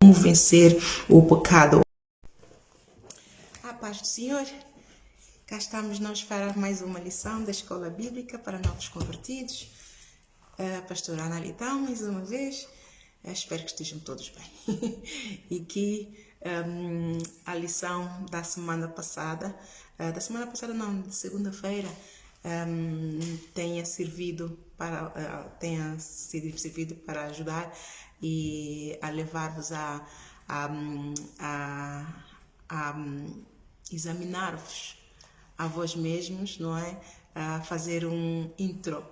como vencer o pecado. A paz do Senhor, cá estamos nós para mais uma lição da Escola Bíblica para Novos Convertidos. A pastora Ana Litão, mais uma vez. Espero que estejam todos bem. E que a lição da semana passada não, de segunda-feira, tenha servido para ajudar e a levar-vos a examinar-vos a vós mesmos, não é? A fazer um intro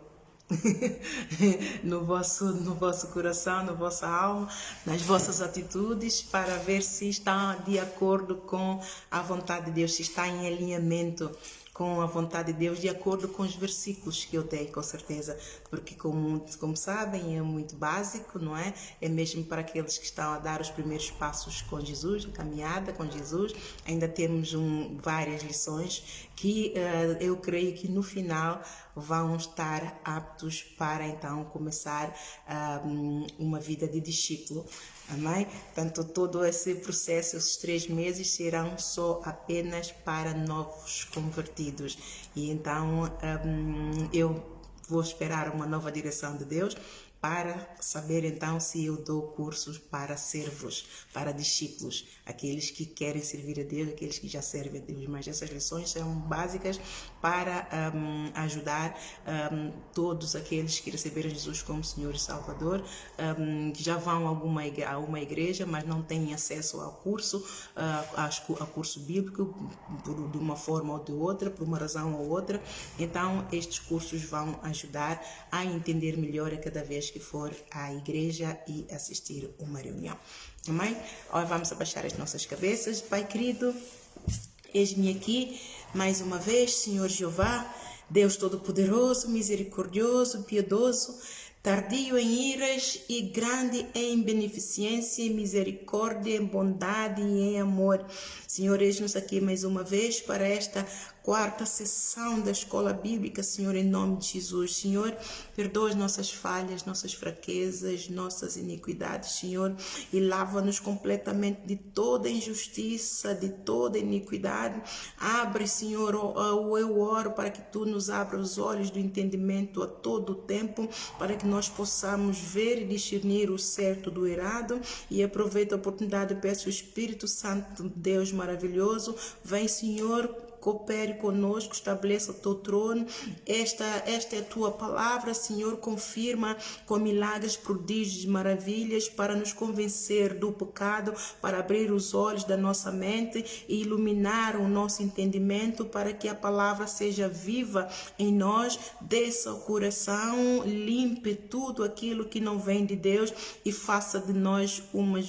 no vosso coração, na vossa alma, nas vossas atitudes, para ver se está de acordo com a vontade de Deus, se está em alinhamento com a vontade de Deus, de acordo com os versículos que eu dei, com certeza, porque como sabem, é muito básico, não é? É mesmo para aqueles que estão a dar os primeiros passos com Jesus, a caminhada com Jesus. Ainda temos várias lições que eu creio que no final vão estar aptos para então começar uma vida de discípulo. Amém? Portanto, todo esse processo, esses 3 meses, serão só apenas para novos convertidos. E então eu vou esperar uma nova direção de Deus para saber então se eu dou cursos para servos, para discípulos, aqueles que querem servir a Deus, aqueles que já servem a Deus. Mas essas lições são básicas para ajudar todos aqueles que receberam Jesus como Senhor e Salvador, que já vão a uma igreja, mas não têm acesso ao curso, ao curso bíblico, de uma forma ou de outra, por uma razão ou outra. Então, estes cursos vão ajudar a entender melhor a cada vez que for à igreja e assistir uma reunião. Amém? Agora vamos abaixar as nossas cabeças. Pai querido, eis-me aqui mais uma vez, Senhor Jeová, Deus Todo-Poderoso, misericordioso, piedoso, tardio em iras e grande em beneficência, em misericórdia, em bondade e em amor. Senhor, eis-nos aqui mais uma vez para esta 4ª sessão da Escola Bíblica, Senhor, em nome de Jesus. Senhor, perdoa as nossas falhas, nossas fraquezas, nossas iniquidades, Senhor, e lava-nos completamente de toda injustiça, de toda iniquidade. Abre, Senhor, eu oro para que Tu nos abra os olhos do entendimento a todo o tempo, para que nós possamos ver e discernir o certo do errado. E aproveito a oportunidade, peço o Espírito Santo, Deus maravilhoso, vem, Senhor, coopere conosco, estabeleça o teu trono. Esta é a tua palavra, Senhor, confirma com milagres, prodígios e maravilhas para nos convencer do pecado, para abrir os olhos da nossa mente e iluminar o nosso entendimento, para que a palavra seja viva em nós, desça ao coração, limpe tudo aquilo que não vem de Deus e faça de nós os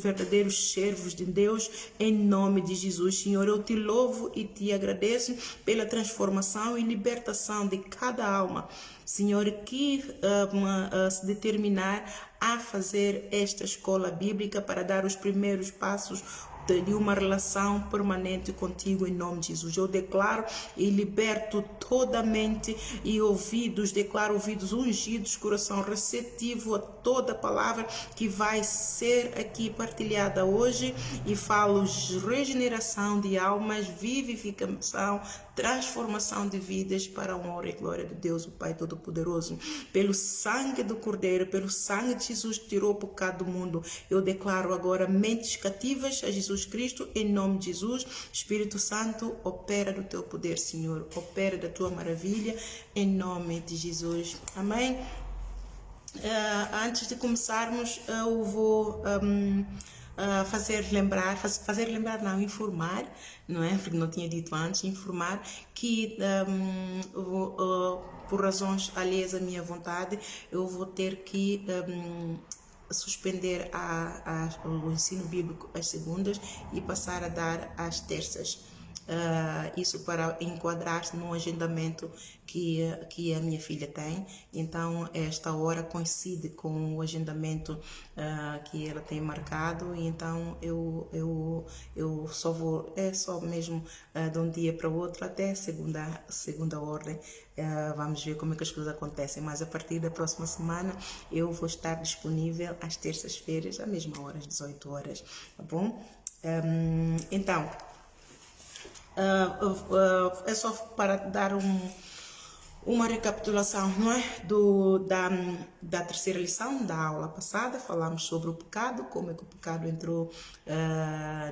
verdadeiros servos de Deus, em nome de Jesus. Senhor, eu te louvo e te agradeço pela transformação e libertação de cada alma, Senhor, que se determinar a fazer esta escola bíblica para dar os primeiros passos de uma relação permanente contigo, em nome de Jesus. Eu declaro e liberto toda a mente e ouvidos, declaro ouvidos ungidos, coração receptivo a toda palavra que vai ser aqui partilhada hoje, e falo regeneração de almas, vivificação, transformação de vidas para a honra e glória de Deus, o Pai Todo-Poderoso. Pelo sangue do Cordeiro, pelo sangue de Jesus que tirou o pecado do mundo, eu declaro agora mentes cativas a Jesus Cristo, em nome de Jesus. Espírito Santo, opera do teu poder, Senhor, opera da tua maravilha, em nome de Jesus. Amém? Antes de começarmos, eu vou informar, não é? Porque não tinha dito antes, informar que por razões alheias à minha vontade, eu vou ter que suspender o ensino bíblico às segundas e passar a dar às terças. isso para enquadrar-se no agendamento que a minha filha tem. Então, esta hora coincide com o agendamento que ela tem marcado, e então eu só vou, é só mesmo de um dia para o outro, até segunda ordem. Vamos ver como é que as coisas acontecem, mas a partir da próxima semana eu vou estar disponível às terças-feiras, à mesma hora, às 18 horas, tá bom? Então, é só para dar uma recapitulação, não é? Da terceira lição da aula passada. Falamos sobre o pecado, como é que o pecado entrou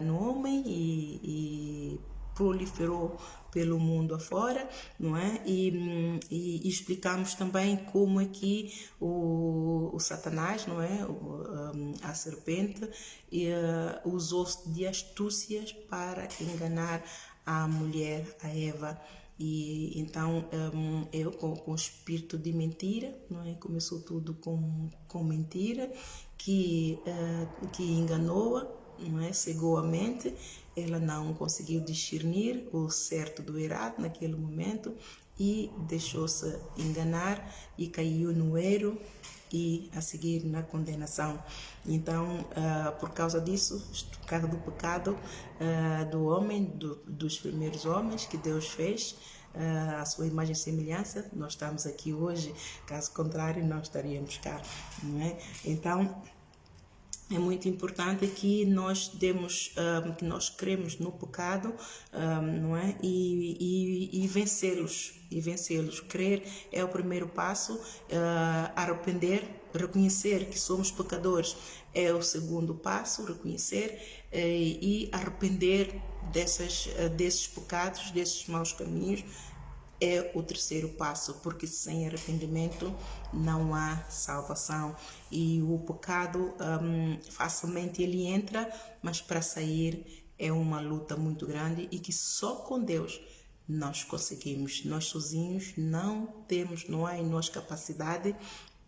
no homem e proliferou pelo mundo afora, não é? E explicamos também como é que o Satanás, não é? A serpente usou-se de astúcias para enganar a mulher, a Eva. E então eu com o espírito de mentira, não é? Começou tudo com mentira que enganou-a, não é? Cegou a mente. Ela não conseguiu discernir o certo do errado naquele momento e deixou-se enganar e caiu no erro e a seguir na condenação. Então, por causa disso, por causa do pecado do homem, dos primeiros homens que Deus fez, a sua imagem e semelhança, nós estamos aqui hoje. Caso contrário, nós estaríamos cá, não é? Então, é muito importante que nós que nós cremos no pecado, não é? E vencê-los. Crer é o primeiro passo. Arrepender, reconhecer que somos pecadores é o segundo passo. Reconhecer e arrepender desses pecados, desses maus caminhos, é o terceiro passo, porque sem arrependimento não há salvação. E o pecado facilmente ele entra, mas para sair é uma luta muito grande e que só com Deus nós conseguimos. Nós sozinhos não há em nós capacidade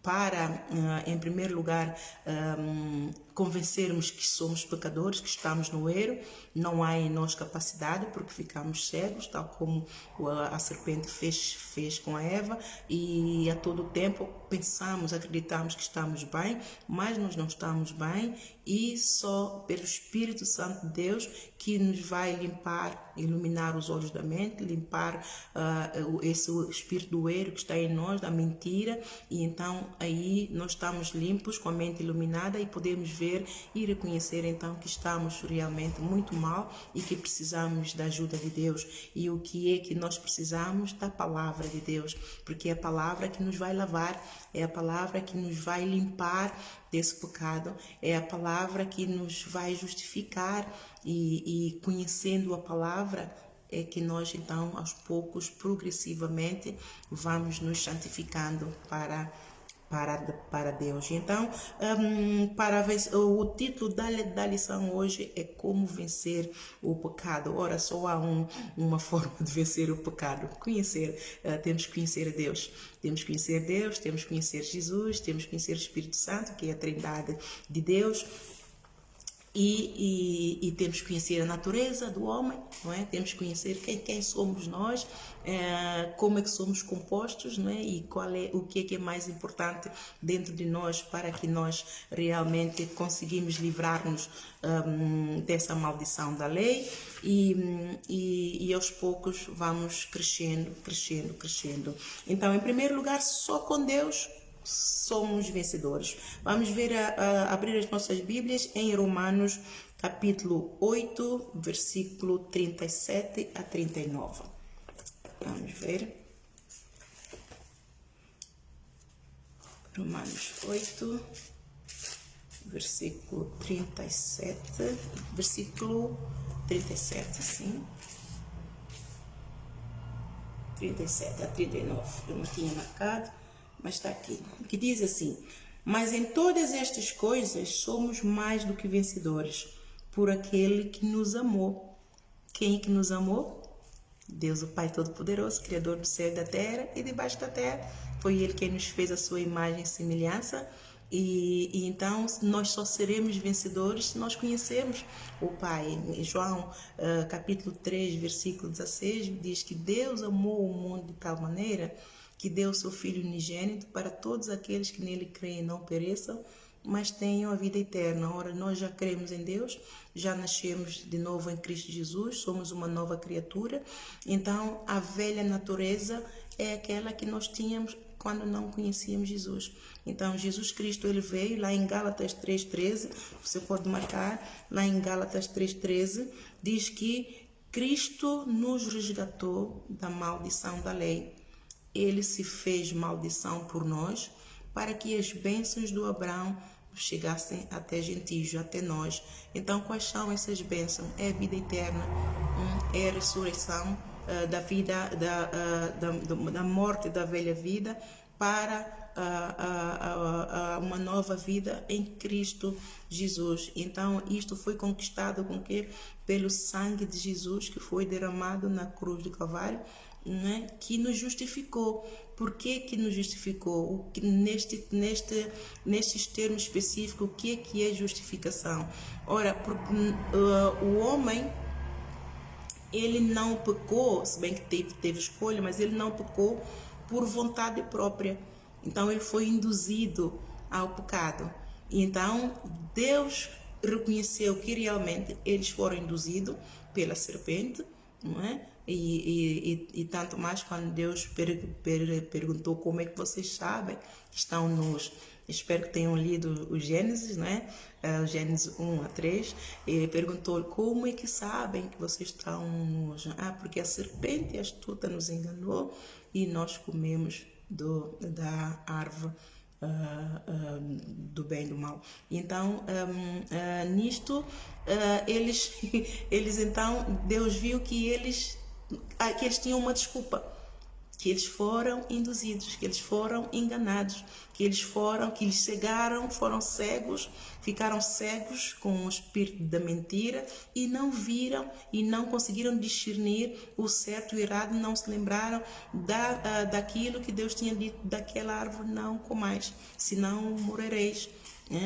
para, em primeiro lugar, convencermos que somos pecadores, que estamos no erro. Não há em nós capacidade, porque ficamos cegos, tal como a serpente fez com a Eva, e a todo tempo acreditamos que estamos bem, mas nós não estamos bem, e só pelo Espírito Santo de Deus que nos vai limpar, iluminar os olhos da mente, limpar esse espírito do erro que está em nós, da mentira, e então aí nós estamos limpos, com a mente iluminada, e podemos ver e reconhecer então que estamos realmente muito mal e que precisamos da ajuda de Deus. E o que é que nós precisamos? Da palavra de Deus, porque é a palavra que nos vai lavar, é a palavra que nos vai limpar desse pecado, é a palavra que nos vai justificar, e conhecendo a palavra é que nós então aos poucos, progressivamente, vamos nos santificando para Deus. Então, o título da lição hoje é Como Vencer o Pecado. Ora, só há uma forma de vencer o pecado: temos que conhecer a Deus. Temos que conhecer Deus, temos que conhecer Jesus, temos que conhecer o Espírito Santo, que é a Trindade de Deus. E temos que conhecer a natureza do homem, não é? Temos que conhecer quem somos nós, como é que somos compostos, não é? E o que é mais importante dentro de nós, para que nós realmente conseguimos livrar-nos dessa maldição da lei, e aos poucos vamos crescendo. Então, em primeiro lugar, só com Deus somos vencedores. Vamos abrir as nossas Bíblias em Romanos capítulo 8, versículo 37 a 39. Vamos ver. Romanos 8, versículo 37, versículo 37, sim. 37 a 39, eu não tinha marcado, mas está aqui, que diz assim: mas em todas estas coisas somos mais do que vencedores, por aquele que nos amou. Quem é que nos amou? Deus, o Pai Todo-Poderoso, Criador do céu e da terra e debaixo da terra. Foi Ele quem nos fez a sua imagem e semelhança, E então nós só seremos vencedores se nós conhecermos o Pai. Em João capítulo 3, versículo 16, diz que Deus amou o mundo de tal maneira que deu o seu Filho unigênito para todos aqueles que nele creem não pereçam, mas tenham a vida eterna. Ora, nós já cremos em Deus, já nascemos de novo em Cristo Jesus, somos uma nova criatura. Então, a velha natureza é aquela que nós tínhamos quando não conhecíamos Jesus. Então, Jesus Cristo, ele veio lá em Gálatas 3,13, você pode marcar, lá em Gálatas 3,13, diz que Cristo nos resgatou da maldição da lei. Ele se fez maldição por nós, para que as bênçãos do Abraão chegassem até gentios, até nós. Então, quais são essas bênçãos? É a vida eterna, é a ressurreição da vida, da morte da velha vida para uma nova vida em Cristo Jesus. Então, isto foi conquistado com que? Pelo sangue de Jesus que foi derramado na cruz do Calvário, né? Que nos justificou. Por que nos justificou? Nestes termos específicos, o que é justificação? Ora, porque o homem, ele não pecou, se bem que teve escolha, mas ele não pecou por vontade própria. Então, ele foi induzido ao pecado. Então, Deus reconheceu que realmente eles foram induzidos pela serpente, não é? E tanto mais quando Deus perguntou como é que vocês sabem que estão nus. Espero que tenham lido o Gênesis, né? O Gênesis 1-3. E perguntou como é que sabem que vocês estão nus. Porque a serpente astuta nos enganou e nós comemos da árvore do bem e do mal. Então, nisto, eles então, Deus viu que eles tinham uma desculpa, que eles foram induzidos, que eles foram enganados, que eles cegaram, foram cegos, ficaram cegos com o espírito da mentira e não viram e não conseguiram discernir o certo e o errado, não se lembraram daquilo que Deus tinha dito, daquela árvore não comais, senão morrereis.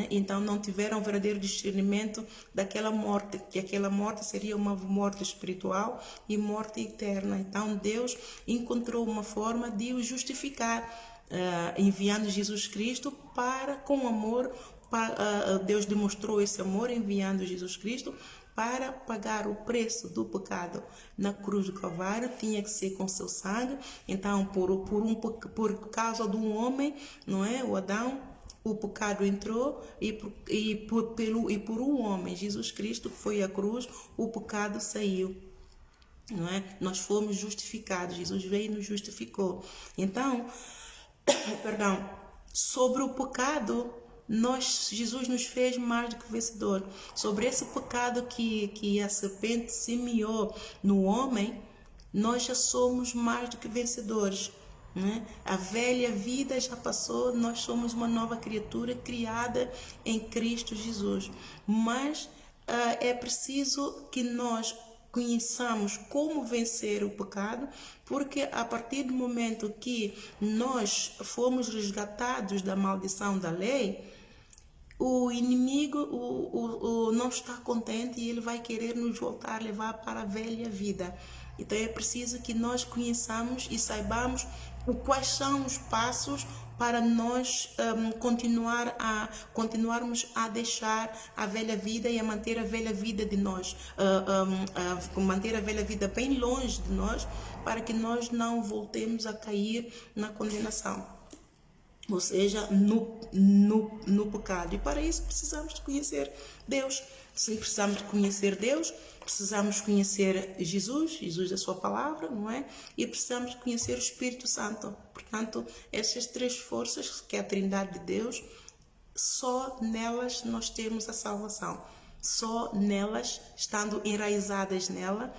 Então não tiveram verdadeiro discernimento daquela morte, que aquela morte seria uma morte espiritual e morte eterna. Então Deus encontrou uma forma de o justificar, enviando Jesus Cristo com amor. Deus demonstrou esse amor enviando Jesus Cristo para pagar o preço do pecado na cruz do Calvário. Tinha que ser com seu sangue. Então por causa de um homem, não é, o Adão, o pecado entrou e por um homem, Jesus Cristo, que foi à cruz, o pecado saiu. Não é? Nós fomos justificados, Jesus veio e nos justificou. Então, perdão, sobre o pecado, Jesus nos fez mais do que vencedor. Sobre esse pecado que a serpente semeou no homem, nós já somos mais do que vencedores. A velha vida já passou, nós somos uma nova criatura criada em Cristo Jesus. Mas é preciso que nós conheçamos como vencer o pecado, porque a partir do momento que nós fomos resgatados da maldição da lei, o inimigo não está contente e ele vai querer nos voltar a levar para a velha vida. Então é preciso que nós conheçamos e saibamos quais são os passos para nós continuarmos a deixar a velha vida e a manter a velha vida de nós, manter a velha vida bem longe de nós, para que nós não voltemos a cair na condenação, ou seja, no pecado. E para isso precisamos de conhecer Deus. Se precisamos de conhecer Deus, precisamos conhecer Jesus, a sua palavra, não é? E precisamos de conhecer o Espírito Santo. Portanto, essas três forças, que é a Trindade de Deus, só nelas nós temos a salvação. Só nelas, estando enraizadas nela,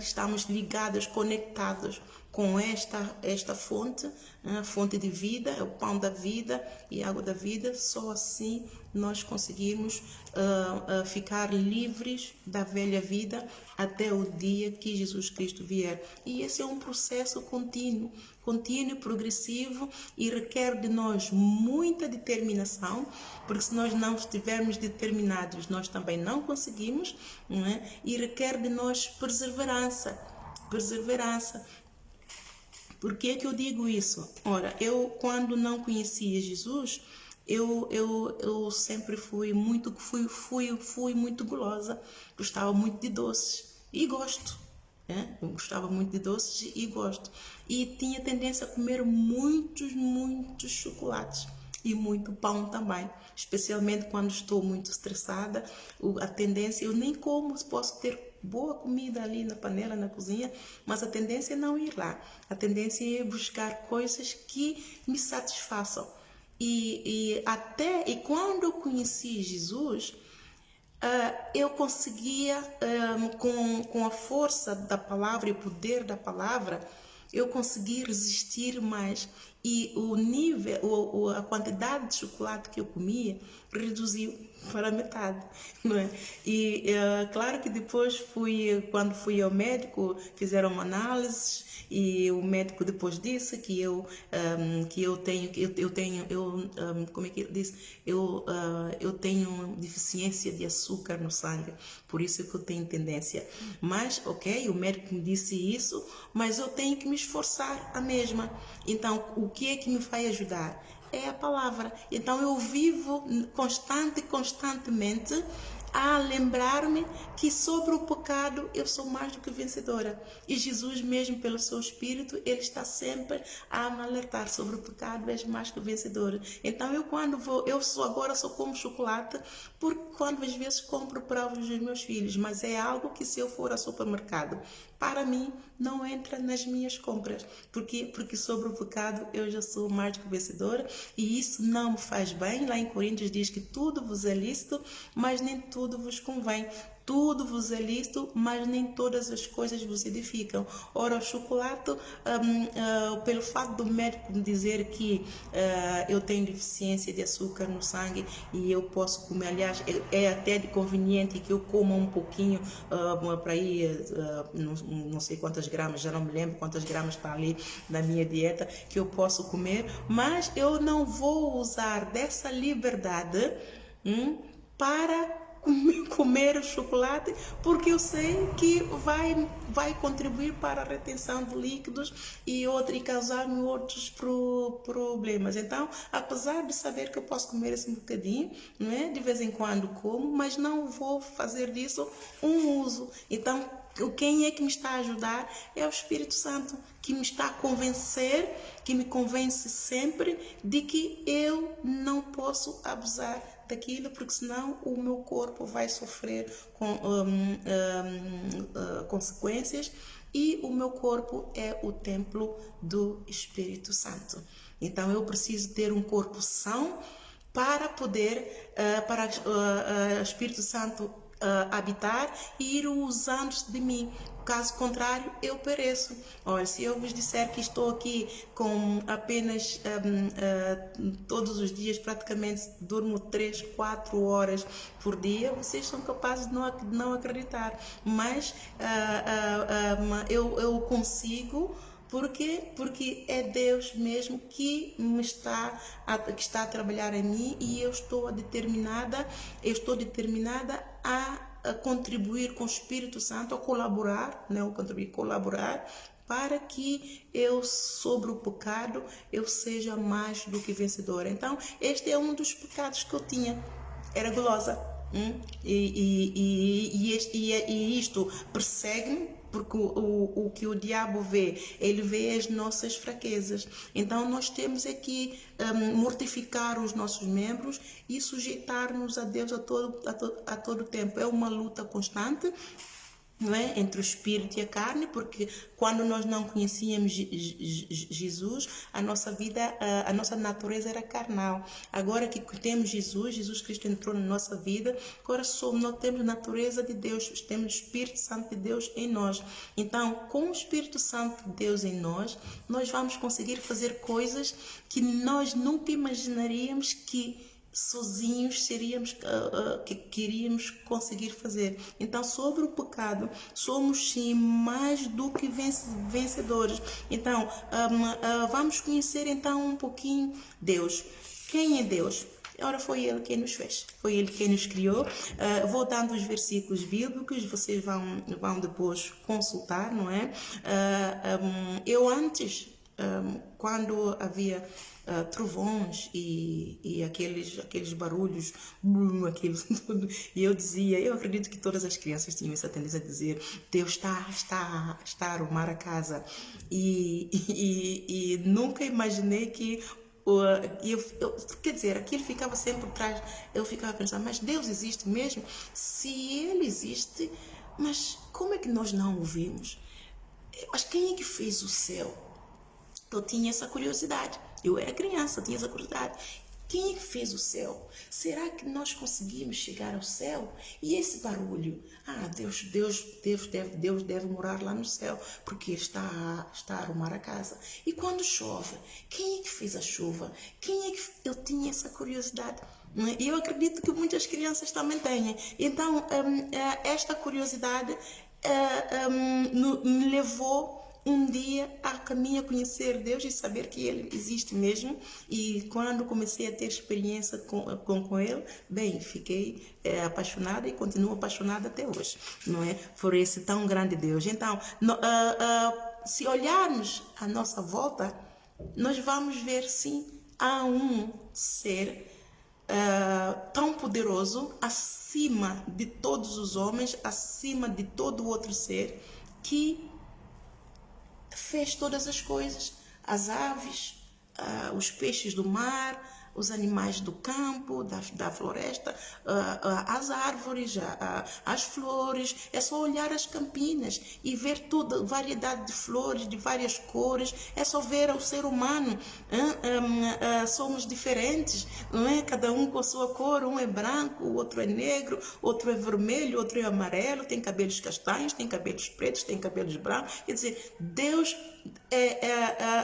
estamos ligados, conectados com esta fonte, a fonte de vida, é o pão da vida e água da vida. Só assim nós conseguimos ficar livres da velha vida até o dia que Jesus Cristo vier. E esse é um processo contínuo e progressivo, e requer de nós muita determinação, porque se nós não estivermos determinados, nós também não conseguimos, não é? E requer de nós perseverança. Por que que eu digo isso? Ora, eu quando não conhecia Jesus, eu sempre fui muito gulosa, gostava muito de doces e gosto. Eu gostava muito de doces e gosto. E tinha tendência a comer muitos chocolates e muito pão também. Especialmente quando estou muito estressada, a tendência, eu nem como, posso ter boa comida ali na panela, na cozinha, mas a tendência é não ir lá. A tendência é buscar coisas que me satisfaçam. E quando eu conheci Jesus, eu conseguia, com a força da palavra e o poder da palavra, eu consegui resistir mais, e o nível, a quantidade de chocolate que eu comia reduziu para metade, não é? E claro que depois quando fui ao médico, fizeram uma análise, e o médico depois disse que eu como é que ele disse? Eu tenho deficiência de açúcar no sangue, por isso que eu tenho tendência. Mas, ok, o médico me disse isso, mas eu tenho que me esforçar a mesma. Então, o que é que me vai ajudar? É a palavra. Então eu vivo constantemente a lembrar-me que sobre o pecado eu sou mais do que vencedora. E Jesus mesmo, pelo seu Espírito, ele está sempre a me alertar: sobre o pecado és mais que vencedora. Então agora só como chocolate, porque quando às vezes compro para os meus filhos, mas é algo que, se eu for ao supermercado, para mim não entra nas minhas compras. Porque sobre o pecado eu já sou mais do que vencedora, e isso não me faz bem. Lá em Coríntios diz que tudo vos é lícito, mas nem tudo vos convém. Tudo vos é lícito, mas nem todas as coisas vos edificam. Ora, o chocolate, pelo fato do médico me dizer que eu tenho deficiência de açúcar no sangue e eu posso comer, aliás, é até conveniente que eu coma um pouquinho, para ir, não sei quantas gramas, já não me lembro quantas gramas está ali na minha dieta, que eu posso comer, mas eu não vou usar dessa liberdade para comer o chocolate, porque eu sei que vai contribuir para a retenção de líquidos e causar-me outros problemas. Então, apesar de saber que eu posso comer esse bocadinho, não é? De vez em quando como, mas não vou fazer disso um uso. Então, quem é que me está a ajudar? É o Espírito Santo, que me está a convencer, que me convence sempre de que eu não posso abusar daquilo, porque senão o meu corpo vai sofrer consequências, e o meu corpo é o templo do Espírito Santo. Então eu preciso ter um corpo são para poder, o Espírito Santo habitar e ir usando-se de mim. Caso contrário, eu pereço. Olha, se eu vos disser que estou aqui com apenas todos os dias, praticamente durmo 3, 4 horas por dia, vocês são capazes de não acreditar. Mas eu consigo. Por quê? Porque é Deus mesmo que está a trabalhar em mim, e eu estou determinada a contribuir com o Espírito Santo, a colaborar, não contribuir, colaborar, para que eu, sobre o pecado, eu seja mais do que vencedora. Então, este é um dos pecados que eu tinha, era gulosa. E isto persegue-me, porque o que o diabo vê, ele vê as nossas fraquezas. Então nós temos aqui mortificar os nossos membros e sujeitar-nos a Deus a todo tempo. É uma luta constante, não é? Entre o espírito e a carne, porque quando nós não conhecíamos Jesus, a nossa vida, a nossa natureza era carnal. Agora que temos Jesus Cristo entrou na nossa vida, agora nós temos a natureza de Deus, temos o Espírito Santo de Deus em nós. Então, com o Espírito Santo de Deus em nós, nós vamos conseguir fazer coisas que nós nunca imaginaríamos que sozinhos que queríamos conseguir fazer. Então, sobre o pecado, somos sim mais do que vencedores. Então, vamos conhecer então um pouquinho Deus. Quem é Deus? Ora, foi Ele quem nos fez, foi Ele quem nos criou. Vou dando os versículos bíblicos, vocês vão depois consultar, não é? Eu antes, quando havia trovões e aqueles barulhos, e eu dizia, eu acredito que todas as crianças tinham essa tendência a dizer, Deus está a arrumar a casa, e nunca imaginei que quer dizer, aquilo ficava sempre por trás. Eu ficava pensando, mas Deus existe mesmo? Se Ele existe, mas como é que nós não o vimos? Mas quem é que fez o céu? Eu tinha essa curiosidade. Eu era criança, tinha essa curiosidade. Quem é que fez o céu? Será que nós conseguimos chegar ao céu? E esse barulho? Deus deve morar lá no céu, porque está a arrumar a casa. E quando chove? Quem é que fez a chuva? Eu tinha essa curiosidade. E eu acredito que muitas crianças também têm. Então, esta curiosidade me levou um dia a caminho a conhecer Deus e saber que Ele existe mesmo. E quando comecei a ter experiência com Ele, bem, fiquei apaixonada e continuo apaixonada até hoje, não é? Por esse tão grande Deus. Então, se olharmos à nossa volta, nós vamos ver, sim, há um ser tão poderoso, acima de todos os homens, acima de todo outro ser, que fez todas as coisas, as aves, os peixes do mar, os animais do campo, da floresta, as árvores, as flores. É só olhar as campinas e ver toda variedade de flores, de várias cores. É só ver o ser humano. Somos diferentes, não é? Cada um com a sua cor. Um é branco, o outro é negro, outro é vermelho, outro é amarelo, tem cabelos castanhos, tem cabelos pretos, tem cabelos brancos. Quer dizer, Deus,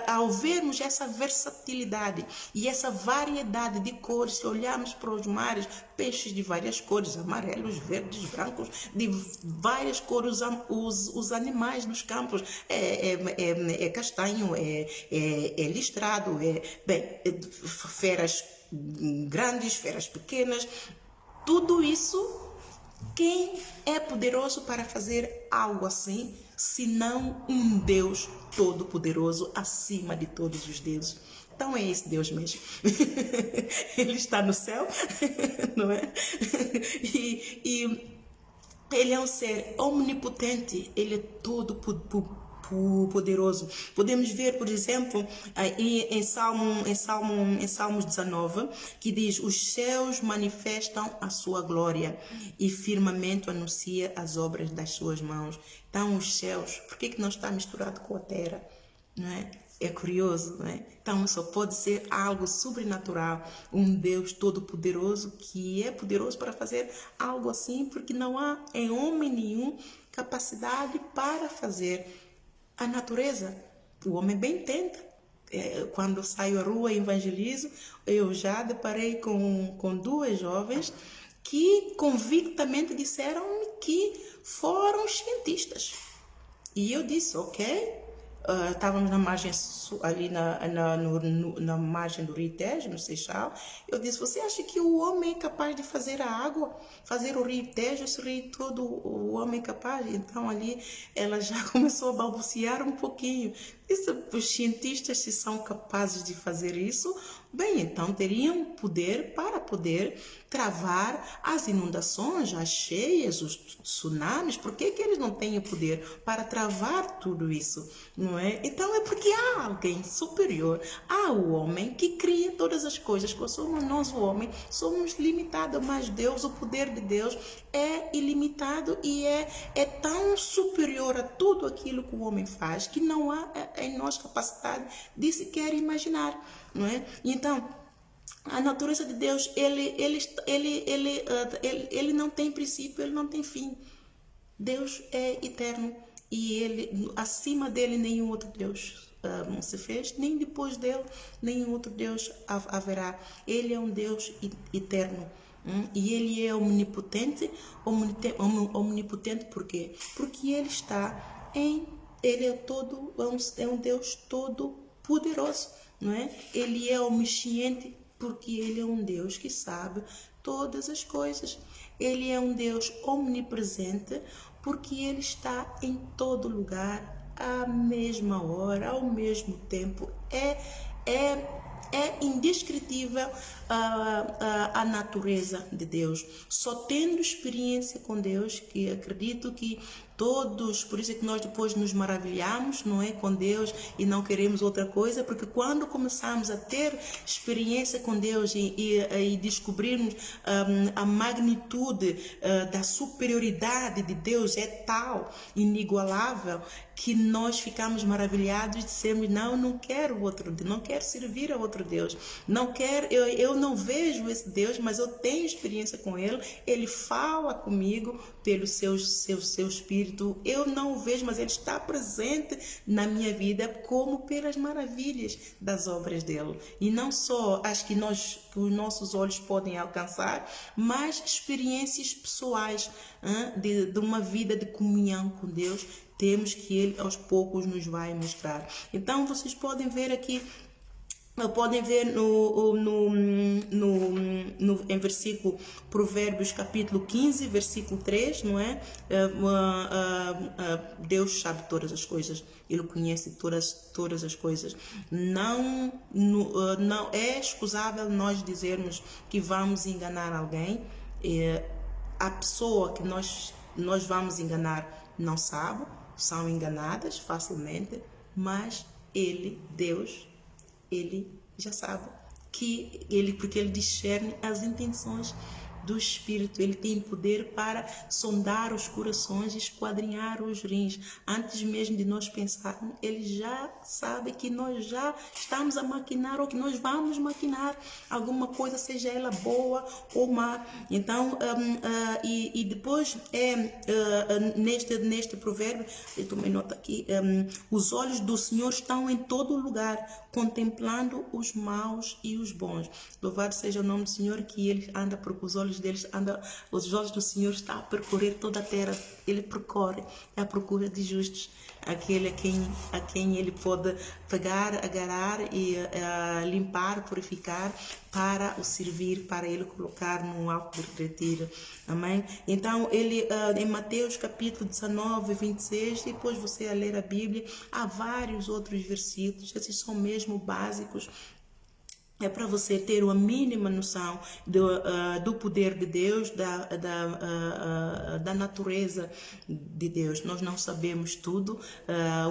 ao vermos essa versatilidade e essa variedade de cores, se olharmos para os mares, peixes de várias cores, amarelos, verdes, brancos, de várias cores, os animais dos campos, é castanho, é listrado, feras grandes, feras pequenas, tudo isso. Quem é poderoso para fazer algo assim, senão um Deus todo-poderoso acima de todos os deuses? Então é esse Deus mesmo. Ele está no céu, não é? E ele é um ser omnipotente, ele é todo poderoso. Podemos ver, por exemplo, em Salmos 19, que diz: os céus manifestam a sua glória e firmamento anuncia as obras das suas mãos. Então, os céus, por que não está misturado com a terra? Não é? É curioso, não é? Então, só pode ser algo sobrenatural, um Deus todo-poderoso que é poderoso para fazer algo assim, porque não há em homem nenhum capacidade para fazer. A natureza, o homem bem tenta. Quando saio à rua e evangelizo, eu já deparei com duas jovens que convictamente disseram que foram cientistas. E eu disse, ok. Estávamos na margem ali na margem do Rio Tejo, no Seixal. Eu disse, você acha que o homem é capaz de fazer a água, fazer o Rio Tejo, esse rio todo, o homem é capaz? Então ali ela já começou a balbuciar um pouquinho. Disse, os cientistas, se são capazes de fazer isso, bem, então teriam poder para poder travar as inundações, as cheias, os tsunamis. Por que eles não têm o poder para travar tudo isso? Não é? Então é porque há alguém superior, há o homem que cria todas as coisas. Quando somos nós, o homem, somos limitados, mas Deus, o poder de Deus é ilimitado e é tão superior a tudo aquilo que o homem faz que não há em nós capacidade de sequer imaginar, não é? Então, a natureza de Deus, ele não tem princípio, ele não tem fim. Deus é eterno e ele, acima dele, nenhum outro Deus se fez, nem depois dele, nenhum outro Deus haverá. Ele é um Deus eterno. E ele é omnipotente. Omnipotente por quê? Porque ele está ele é um Deus todo poderoso, não é? Ele é omnisciente porque ele é um Deus que sabe todas as coisas. Ele é um Deus omnipresente porque ele está em todo lugar, à mesma hora, ao mesmo tempo. É indescritível a natureza de Deus. Só tendo experiência com Deus, que acredito que todos, por isso é que nós depois nos maravilhamos, não é, com Deus e não queremos outra coisa, porque quando começamos a ter experiência com Deus e descobrirmos a magnitude da superioridade de Deus é tal, inigualável, que nós ficamos maravilhados e dissemos, não quero outro Deus, não quero servir a outro Deus, não quero, eu não vejo esse Deus, mas eu tenho experiência com ele, ele fala comigo pelo seu espírito, eu não o vejo, mas ele está presente na minha vida como pelas maravilhas das obras dele, e não só as que os nossos olhos podem alcançar, mas experiências pessoais de uma vida de comunhão com Deus, temos que ele aos poucos nos vai mostrar. Então vocês podem ver aqui, podem ver em versículo Provérbios capítulo 15, versículo 3, não é? Deus sabe todas as coisas, ele conhece todas as coisas. Não é excusável nós dizermos que vamos enganar alguém. A pessoa que nós vamos enganar não sabe, são enganadas facilmente, mas Deus, ele já sabe porque ele discerne as intenções do Espírito. Ele tem poder para sondar os corações e esquadrinhar os rins. Antes mesmo de nós pensarmos, ele já sabe que nós já estamos a maquinar ou que nós vamos maquinar alguma coisa, seja ela boa ou má. Então, e depois neste provérbio, eu tomei nota aqui, os olhos do Senhor estão em todo lugar, contemplando os maus e os bons. Louvado seja o nome do Senhor, que ele anda por os olhos deles, os olhos do Senhor estão a percorrer toda a terra. Ele percorre à procura de justos, aquele a quem ele pode pegar, agarrar e limpar, purificar, para o servir, para ele colocar num alto de retiro. Amém? Então, ele em Mateus capítulo 19, 26, depois você a ler a Bíblia, há vários outros versículos, esses são mesmo básicos. É para você ter uma mínima noção do poder de Deus, da natureza de Deus. Nós não sabemos tudo.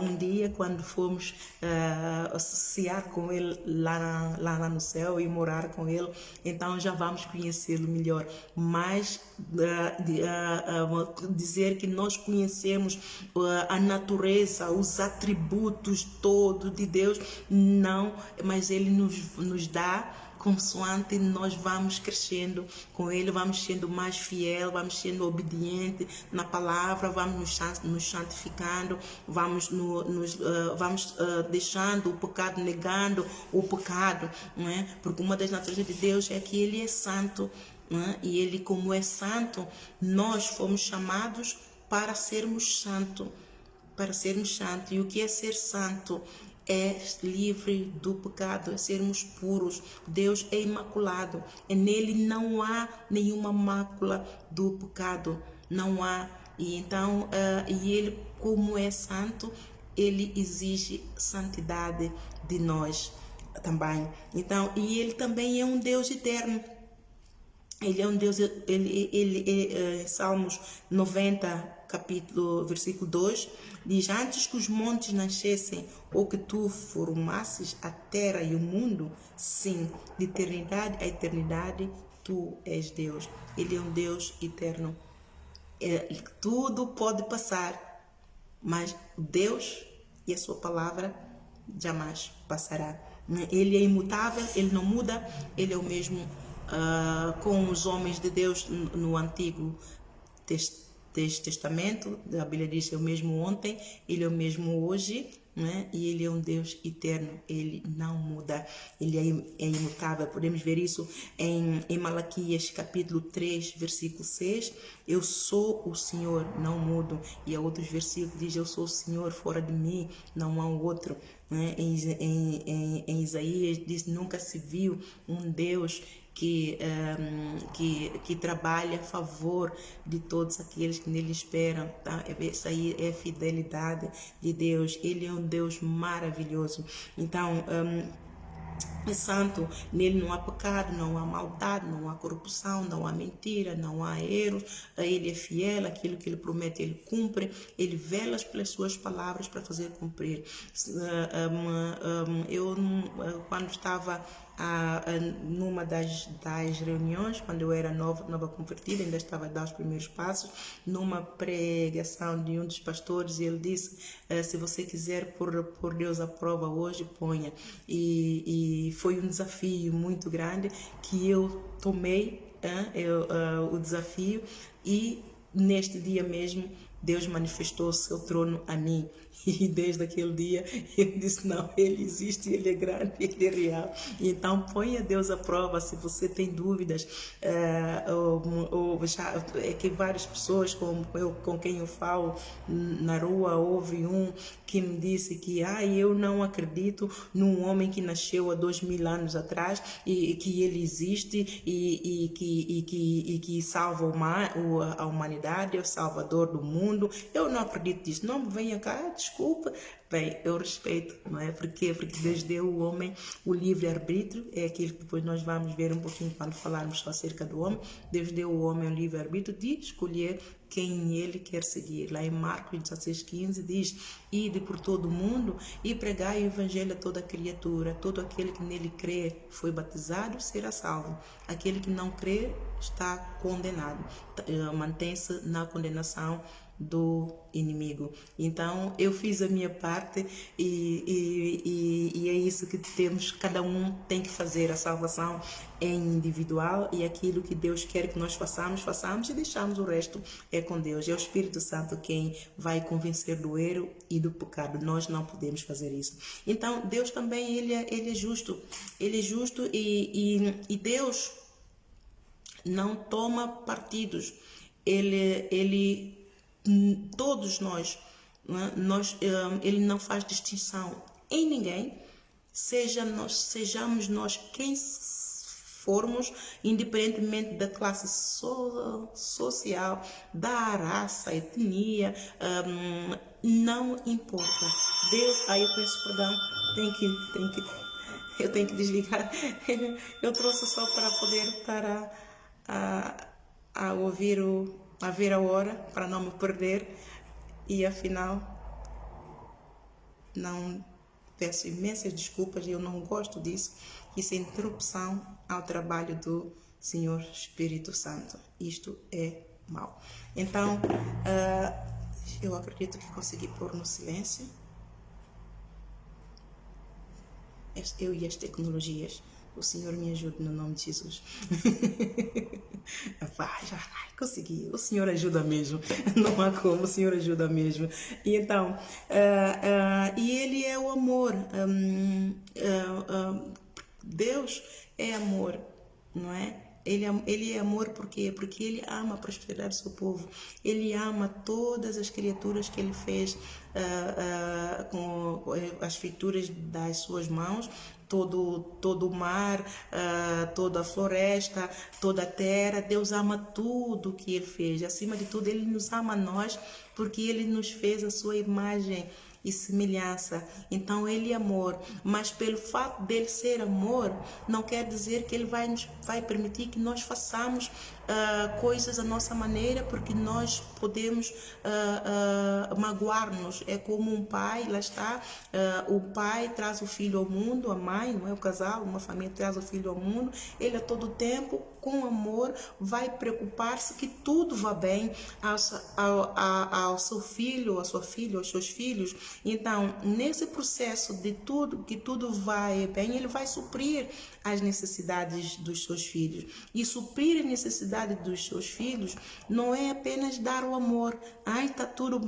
Um dia, quando formos associar com Ele lá no céu e morar com Ele, então já vamos conhecê-lo melhor. Mas dizer que nós conhecemos a natureza, os atributos todos de Deus, não, mas Ele nos dá consoante nós vamos crescendo com ele, vamos sendo mais fiel, vamos sendo obediente na palavra, vamos nos santificando, vamos deixando o pecado, negando o pecado, não é? Porque uma das naturezas de Deus é que ele é santo, não é? E ele, como é santo, nós fomos chamados para sermos santos, E o que é ser santo? É livre do pecado, é sermos puros. Deus é imaculado, nele não há nenhuma mácula do pecado, não há. E então, e ele, como é santo, ele exige santidade de nós. também. Então, e ele também é um Deus eterno. Ele é um Deus, Salmos 90, versículo 2, diz: antes que os montes nascessem, ou que tu formasses a terra e o mundo, sim, de eternidade a eternidade, tu és Deus. Ele é um Deus eterno. Tudo pode passar, mas Deus e a sua palavra jamais passará. Ele é imutável, ele não muda, ele é o mesmo com os homens de Deus no Antigo Testamento. A Bíblia diz que é o mesmo ontem, ele é o mesmo hoje, né? E ele é um Deus eterno, ele não muda, ele é imutável. Podemos ver isso em Malaquias capítulo 3, versículo 6, eu sou o Senhor, não mudo. E há outros versículos diz: eu sou o Senhor, fora de mim não há outro, né? Em Isaías diz: nunca se viu um Deus que trabalha a favor de todos aqueles que nele esperam, tá? Isso aí é a fidelidade de Deus. Ele é um Deus maravilhoso. Então, é santo, nele não há pecado, não há maldade, não há corrupção, não há mentira, não há erros. Ele é fiel, aquilo que ele promete ele cumpre, ele vela pelas suas palavras para fazer cumprir. Eu, quando estava numa das reuniões, quando eu era nova convertida, ainda estava a dar os primeiros passos, numa pregação de um dos pastores, ele disse: se você quiser pôr Deus à prova hoje, ponha. E foi um desafio muito grande que eu tomei, o desafio, e neste dia mesmo Deus manifestou o seu trono a mim. E desde aquele dia eu disse: não, ele existe, ele é grande, ele é real. Então ponha Deus à prova. Se você tem dúvidas, é que várias pessoas com quem eu falo na rua, houve um que me disse que eu não acredito num homem que nasceu há 2000 anos atrás e que ele existe e que salva a humanidade, é o salvador do mundo. Eu não acredito nisso. Não me venha cá, desculpa. Bem, eu respeito, não é? Porque Deus deu ao homem o livre-arbítrio, é aquilo que depois nós vamos ver um pouquinho quando falarmos só acerca do homem. Deus deu ao homem o livre-arbítrio de escolher quem ele quer seguir. Lá em Marcos 16:15 diz: ide por todo o mundo e pregai o evangelho a toda criatura. Todo aquele que nele crê, foi batizado, será salvo. Aquele que não crê está condenado, mantém-se na condenação do inimigo. Então eu fiz a minha parte e é isso que temos, cada um tem que fazer. A salvação é individual e aquilo que Deus quer que nós façamos e deixamos o resto é com Deus. É o Espírito Santo quem vai convencer do erro e do pecado. Nós não podemos fazer isso. Então Deus também ele é justo. Ele é justo e Deus não toma partidos. Todos nós, ele não faz distinção em ninguém, sejamos nós quem formos, independentemente da classe social, da raça, etnia, não importa. Deus, eu peço perdão, eu tenho que desligar. Eu trouxe só para poder estar a ouvir a ver a hora, para não me perder, e afinal não, peço imensas desculpas, eu não gosto disso. Isso é interrupção ao trabalho do Senhor Espírito Santo. Isto é mau. Então eu acredito que consegui pôr no silêncio. Eu e as tecnologias, o Senhor me ajude no nome de Jesus. Consegui. O Senhor ajuda mesmo. Não há como, o Senhor ajuda mesmo. E então, e Ele é o amor. Deus é amor, não é? Ele é amor porque Ele ama a prosperidade do seu povo. Ele ama todas as criaturas que Ele fez com as feituras das suas mãos. Todo o mar, toda a floresta, toda a terra. Deus ama tudo que Ele fez. Acima de tudo, Ele nos ama a nós porque Ele nos fez a sua imagem e semelhança. Então ele é amor, mas pelo fato dele ser amor, não quer dizer que ele vai permitir que nós façamos coisas à nossa maneira, porque nós podemos magoar-nos. É como um pai, lá está, o pai traz o filho ao mundo, a mãe, não é, o casal, uma família traz o filho ao mundo, ele a todo tempo, com amor, vai preocupar-se que tudo vá bem ao seu filho, à sua filha, aos seus filhos. Então, nesse processo de tudo, que tudo vai bem, ele vai suprir as necessidades dos seus filhos. E suprir a necessidade dos seus filhos não é apenas dar o amor. Ai, está tudo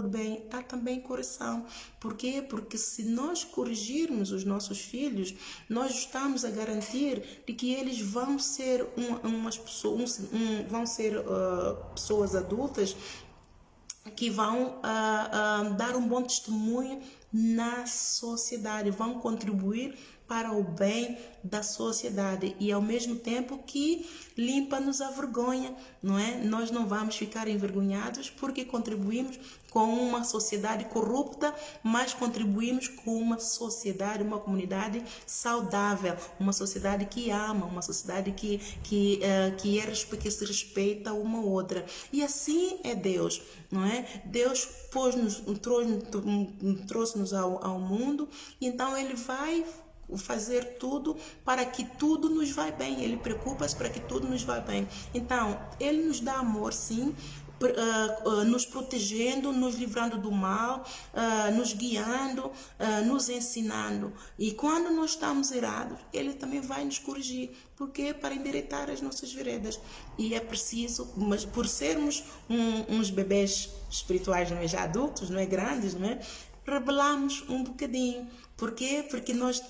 bem. Há também correção. Por quê? Porque se nós corrigirmos os nossos filhos, nós estamos a garantir de que eles vão ser pessoas adultas que vão dar um bom testemunho na sociedade, vão contribuir para o bem da sociedade e ao mesmo tempo que limpa-nos a vergonha, não é? Nós não vamos ficar envergonhados porque contribuímos com uma sociedade corrupta, mas contribuímos com uma sociedade, uma comunidade saudável, uma sociedade que ama, uma sociedade que se respeita uma outra. E assim é Deus, não é? Deus trouxe-nos ao mundo, então Ele vai fazer tudo para que tudo nos vá bem. Ele preocupa-se para que tudo nos vá bem. Então, Ele nos dá amor, sim, nos protegendo, nos livrando do mal, nos guiando, nos ensinando. E quando nós estamos errados, Ele também vai nos corrigir. Porque para endireitar as nossas veredas. E é preciso, mas por sermos uns bebês espirituais, não é, já adultos, não é, grandes, não é, rebelamos um bocadinho. Por quê? Porque nós,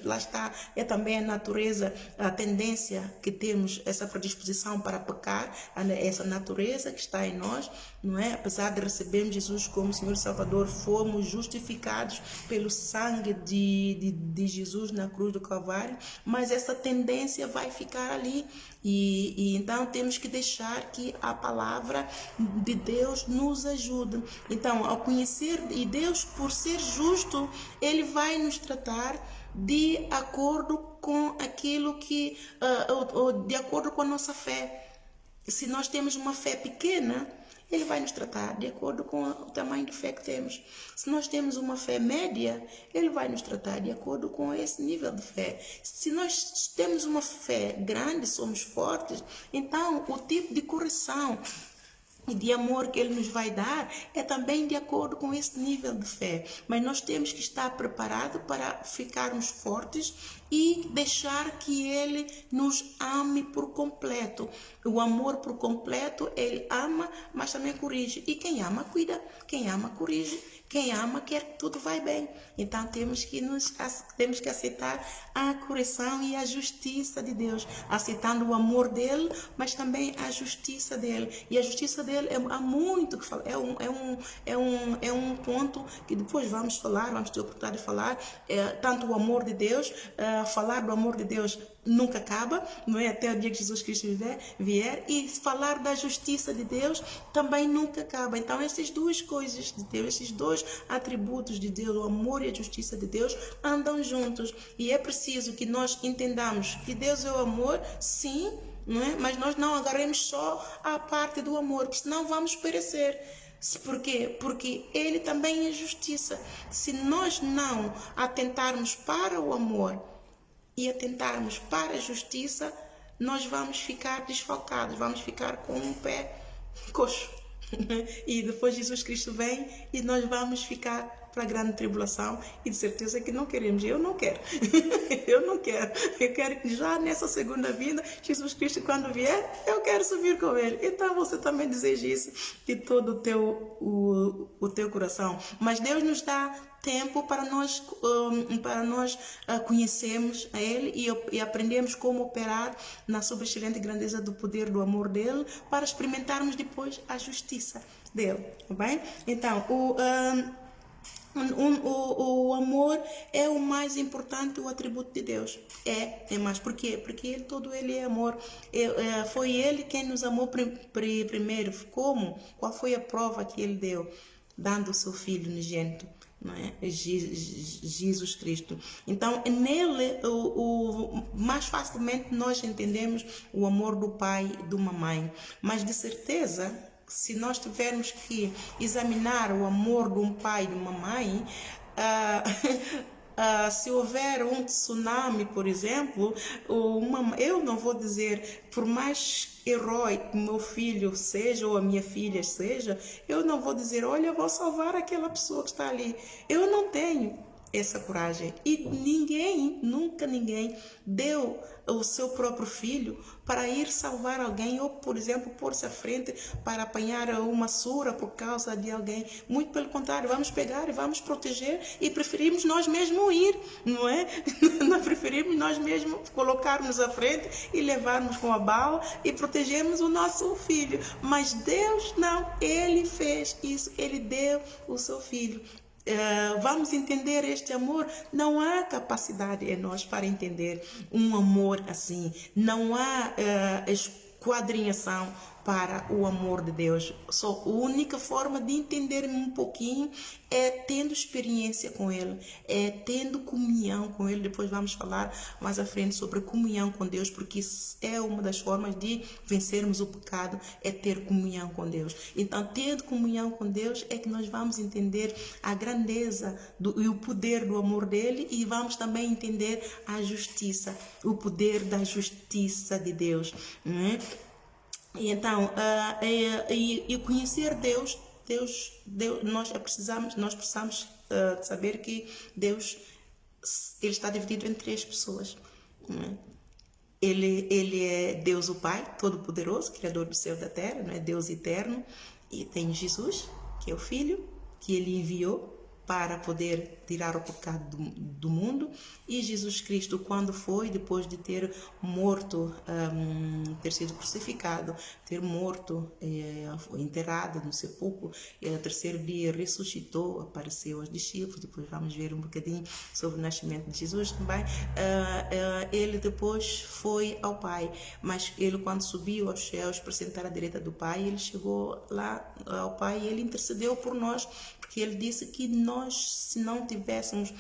lá está, é também a natureza, a tendência que temos, essa predisposição para pecar, essa natureza que está em nós, não é? Apesar de recebermos Jesus como Senhor e Salvador, fomos justificados pelo sangue de Jesus na cruz do Calvário, mas essa tendência vai ficar ali. E então temos que deixar que a palavra de Deus nos ajude. Então, ao conhecer, e Deus, por ser justo, Ele vai nos tratar de acordo com aquilo que, de acordo com a nossa fé. Se nós temos uma fé pequena, Ele vai nos tratar de acordo com o tamanho de fé que temos. Se nós temos uma fé média, Ele vai nos tratar de acordo com esse nível de fé. Se nós temos uma fé grande, somos fortes, então o tipo de correção e de amor que Ele nos vai dar é também de acordo com esse nível de fé. Mas nós temos que estar preparados para ficarmos fortes e deixar que Ele nos ame por completo. O amor por completo, Ele ama, mas também corrige. E quem ama, cuida. Quem ama, corrige. Quem ama, quer que tudo vai bem. Então temos que aceitar a correção e a justiça de Deus. Aceitando o amor dEle, mas também a justiça dEle. E a justiça dEle há muito que falar. É um ponto que depois vamos ter a oportunidade de falar. Tanto o amor de Deus, falar do amor de Deus nunca acaba, não é? Até o dia que Jesus Cristo vier, e falar da justiça de Deus também nunca acaba. Então essas duas coisas de Deus, esses dois atributos de Deus, o amor e a justiça de Deus, andam juntos. E é preciso que nós entendamos que Deus é o amor, sim, não é? Mas nós não agarremos só a parte do amor, porque senão vamos perecer. Por quê? Porque Ele também é justiça. Se nós não atentarmos para o amor e atentarmos para a justiça, nós vamos ficar desfalcados, vamos ficar com um pé coxo. E depois Jesus Cristo vem e nós vamos ficar para a grande tribulação, e de certeza que não queremos. Eu não quero. Eu não quero. Eu quero que já nessa segunda vinda, Jesus Cristo, quando vier, eu quero subir com Ele. Então você também deseja isso de todo o teu coração. Mas Deus nos dá tempo para nós conhecermos a Ele e aprendermos como operar na sobreexcelente grandeza do poder do amor dEle, para experimentarmos depois a justiça dEle, tá bem? Então, o amor é o mais importante, o atributo de Deus. É mais. Por quê? Porque Ele é amor. Foi Ele quem nos amou primeiro. Como? Qual foi a prova que Ele deu? dando o seu Filho unigênito, não é? Jesus Cristo. Então, nele, mais facilmente nós entendemos o amor do pai e de uma mãe. Mas, de certeza, se nós tivermos que examinar o amor de um pai e de uma mãe, se houver um tsunami, por exemplo, eu não vou dizer, por mais heróico meu filho seja ou a minha filha seja, eu não vou dizer, olha, eu vou salvar aquela pessoa que está ali. Eu não tenho essa coragem. E ninguém, nunca ninguém, deu o seu próprio filho para ir salvar alguém ou, por exemplo, pôr-se à frente para apanhar uma surra por causa de alguém. Muito pelo contrário, vamos pegar e vamos proteger e preferimos nós mesmos ir, não é? Nós preferimos nós mesmos colocarmos à frente e levarmos com a bala e protegermos o nosso filho. Mas Deus não, Ele fez isso, Ele deu o seu filho. Vamos entender este amor. Não há capacidade em nós para entender um amor assim. Não há esquadrinhação para o amor de Deus. Só a única forma de entender um pouquinho é tendo experiência com Ele, é tendo comunhão com Ele. Depois vamos falar mais à frente sobre comunhão com Deus, porque isso é uma das formas de vencermos o pecado, é ter comunhão com Deus. Então, tendo comunhão com Deus é que nós vamos entender a grandeza e o poder do amor dele, e vamos também entender a justiça, o poder da justiça de Deus, não é? E então, e conhecer Deus, nós precisamos de saber que Deus, ele está dividido em 3 pessoas. Não é? Ele é Deus o Pai, Todo-Poderoso, Criador do céu e da terra, não é? Deus eterno. E tem Jesus, que é o Filho, que ele enviou para poder tirar o pecado do mundo. E Jesus Cristo, quando foi, depois de ter morto, ter sido crucificado, ter morto, enterrado no sepulcro, e ao 3º dia ressuscitou, apareceu aos discípulos. Depois vamos ver um bocadinho sobre o nascimento de Jesus também. Ele depois foi ao Pai, mas ele, quando subiu aos céus para sentar à direita do Pai, ele chegou lá ao Pai e ele intercedeu por nós, porque ele disse que nós, se não tivéssemos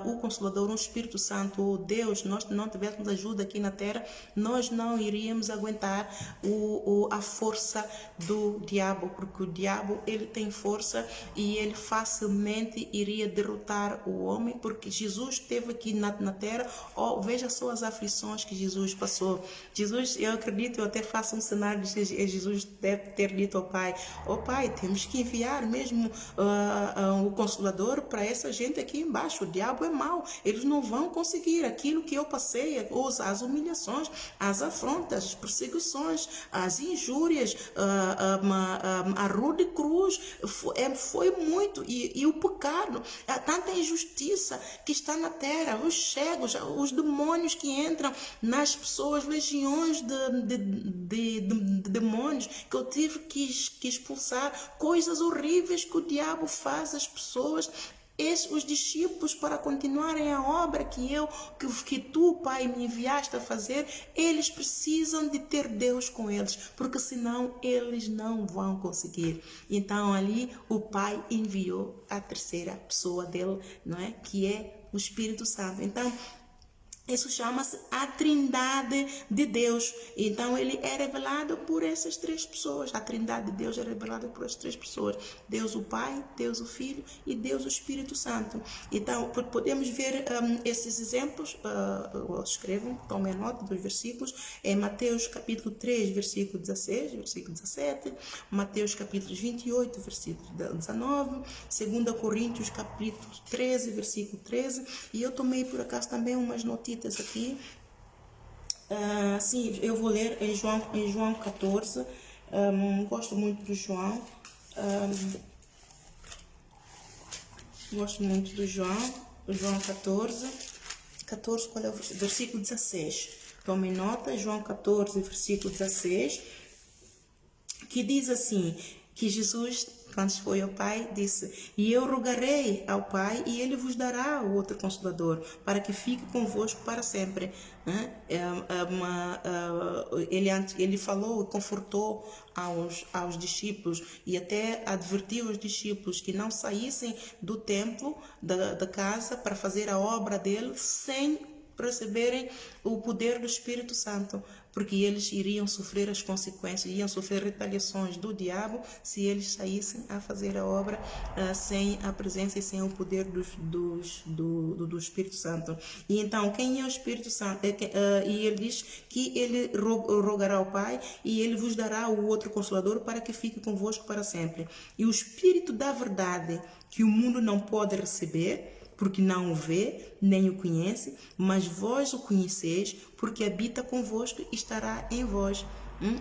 o Consolador, o Espírito Santo, ou Deus, nós não tivéssemos ajuda aqui na terra, nós não iríamos aguentar a força do diabo, porque o diabo, ele tem força e ele facilmente iria derrotar o homem, porque Jesus esteve aqui na terra. Veja só as aflições que Jesus passou. Jesus, eu acredito, eu até faço um cenário de Jesus deve ter dito ao Pai, Pai, temos que enviar mesmo o Consolador para essa gente aqui embaixo. O diabo é mau, eles não vão conseguir aquilo que eu passei, as humilhações, as afrontas, as perseguições, as injúrias, a rude cruz, foi muito, e o pecado, tanta injustiça que está na terra, os cegos, os demônios que entram nas pessoas, legiões de demônios que eu tive que expulsar, coisas horríveis que o diabo faz às pessoas. Os discípulos, para continuarem a obra que tu, Pai, me enviaste a fazer, eles precisam de ter Deus com eles, porque senão eles não vão conseguir. Então ali o Pai enviou a 3ª pessoa dele, não é? Que é o Espírito Santo. Então isso chama-se a Trindade de Deus. Então, ele é revelado por essas 3 pessoas. A Trindade de Deus é revelada por essas 3 pessoas. Deus o Pai, Deus o Filho e Deus o Espírito Santo. Então, podemos ver esses exemplos. Escrevam, tomem nota dos versículos. Em Mateus capítulo 3, versículo 16, versículo 17. Mateus capítulo 28, versículo 19. 2 Coríntios capítulo 13, versículo 13. E eu tomei, por acaso, também umas notícias aqui. Sim, eu vou ler em João 14. Gosto muito do João. Gosto muito do João 14. 14, qual é o versículo 16? Tomem nota, João 14, versículo 16, que diz assim, que Jesus quando foi ao Pai, disse: e eu rogarei ao Pai, e Ele vos dará o outro Consolador, para que fique convosco para sempre. Ele falou e confortou aos discípulos, e até advertiu os discípulos que não saíssem do templo, da casa, para fazer a obra dele sem receberem o poder do Espírito Santo, porque eles iriam sofrer as consequências, iriam sofrer retaliações do diabo se eles saíssem a fazer a obra sem a presença e sem o poder do Espírito Santo. E então, quem é o Espírito Santo? E ele diz que ele rogará ao Pai, e ele vos dará o outro Consolador, para que fique convosco para sempre. E o Espírito da verdade, que o mundo não pode receber, porque não o vê, nem o conhece, mas vós o conheceis, porque habita convosco e estará em vós.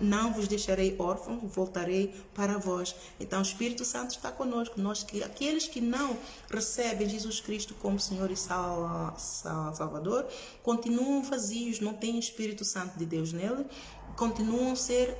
Não vos deixarei órfãos, voltarei para vós. Então o Espírito Santo está conosco. Aqueles que não recebem Jesus Cristo como Senhor e Salvador, continuam vazios, não têm Espírito Santo de Deus nele, continuam a ser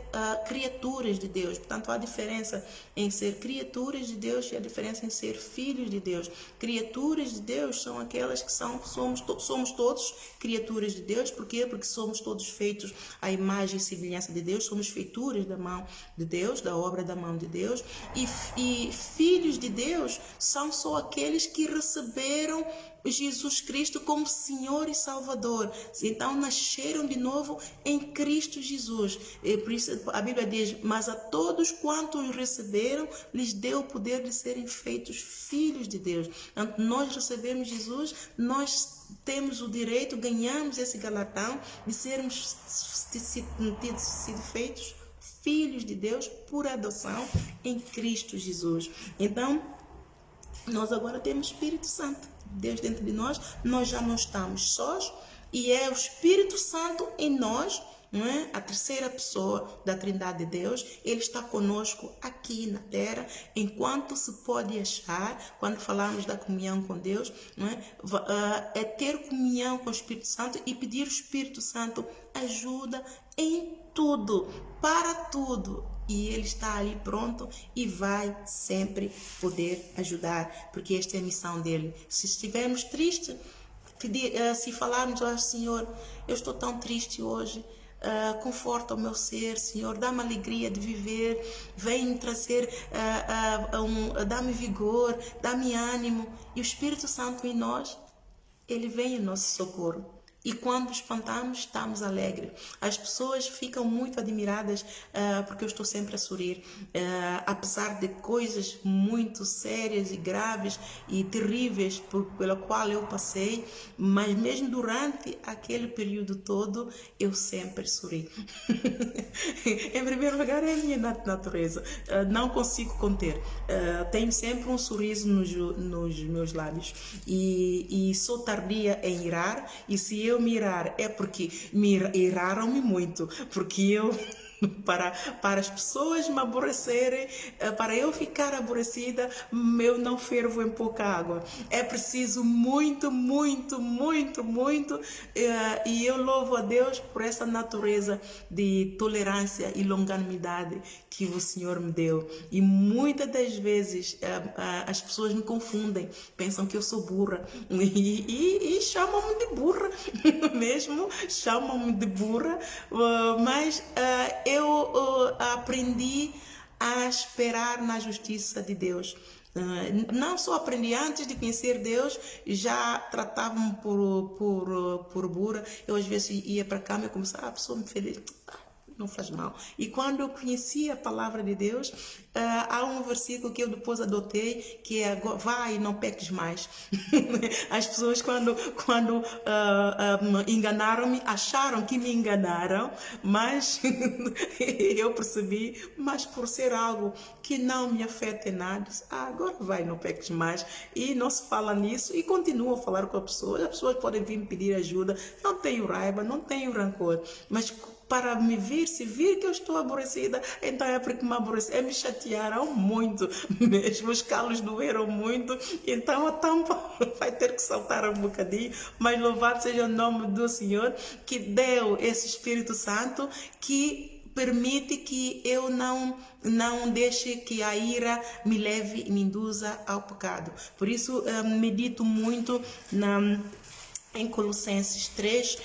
criaturas de Deus. Portanto, há diferença em ser criaturas de Deus e a diferença em ser filhos de Deus. Criaturas de Deus são aquelas que somos todos criaturas de Deus. Por quê? Porque somos todos feitos à imagem e semelhança de Deus, somos feituras da mão de Deus, da obra da mão de Deus. E filhos de Deus são só aqueles que receberam Jesus Cristo como Senhor e Salvador. Então nasceram de novo em Cristo Jesus. E por isso a Bíblia diz: mas a todos quantos receberam, lhes deu o poder de serem feitos filhos de Deus. Então, nós recebemos Jesus, nós temos o direito, ganhamos esse galardão de sermos sido feitos filhos de Deus por adoção em Cristo Jesus. Então, nós agora temos Espírito Santo, Deus dentro de nós, nós já não estamos sós, e é o Espírito Santo em nós, não é? A terceira pessoa da Trindade de Deus. Ele está conosco aqui na terra, enquanto se pode achar, quando falamos da comunhão com Deus, não é? É ter comunhão com o Espírito Santo e pedir ao Espírito Santo ajuda em tudo, para tudo. E Ele está ali pronto e vai sempre poder ajudar, porque esta é a missão dele. Se estivermos tristes, se falarmos: Senhor, eu estou tão triste hoje, conforta o meu ser, Senhor, dá-me alegria de viver, vem trazer, dá-me vigor, dá-me ânimo. E o Espírito Santo em nós, Ele vem em nosso socorro. E quando espantamos, estamos alegres. As pessoas ficam muito admiradas porque eu estou sempre a sorrir. Apesar de coisas muito sérias e graves e terríveis pela qual eu passei, mas mesmo durante aquele período todo, eu sempre sorri. Em primeiro lugar, é a minha natureza. Não consigo conter. Tenho sempre um sorriso nos meus lábios. E sou tardia em irar. E se eu me irar, é porque me iraram-me muito, porque eu para as pessoas me aborrecerem, para eu ficar aborrecida, eu não fervo em pouca água. É preciso muito, muito, muito, muito, e eu louvo a Deus por essa natureza de tolerância e longanimidade que o Senhor me deu. E muitas das vezes as pessoas me confundem, pensam que eu sou burra e chamam-me de burra mesmo, chamam-me de burra, mas eu aprendi a esperar na justiça de Deus. Não só aprendi, antes de conhecer Deus, já tratavam por burra. Eu às vezes ia para cá e começava: a pessoa me feliz, não faz mal. E quando eu conheci a palavra de Deus, há um versículo que eu depois adotei, que é: vai e não peques mais. As pessoas quando enganaram-me, acharam que me enganaram, mas eu percebi, mas por ser algo que não me afeta em nada, agora vai, não peques mais. E não se fala nisso e continuo a falar com as pessoas podem vir me pedir ajuda, não tenho raiva, não tenho rancor, mas para me se vir que eu estou aborrecida, então é porque me aborreci, me chatearam muito mesmo, os calos doeram muito, então a tampa vai ter que saltar um bocadinho, mas louvado seja o nome do Senhor, que deu esse Espírito Santo que permite que eu não deixe que a ira me leve e me induza ao pecado. Por isso, medito muito em Colossenses 3,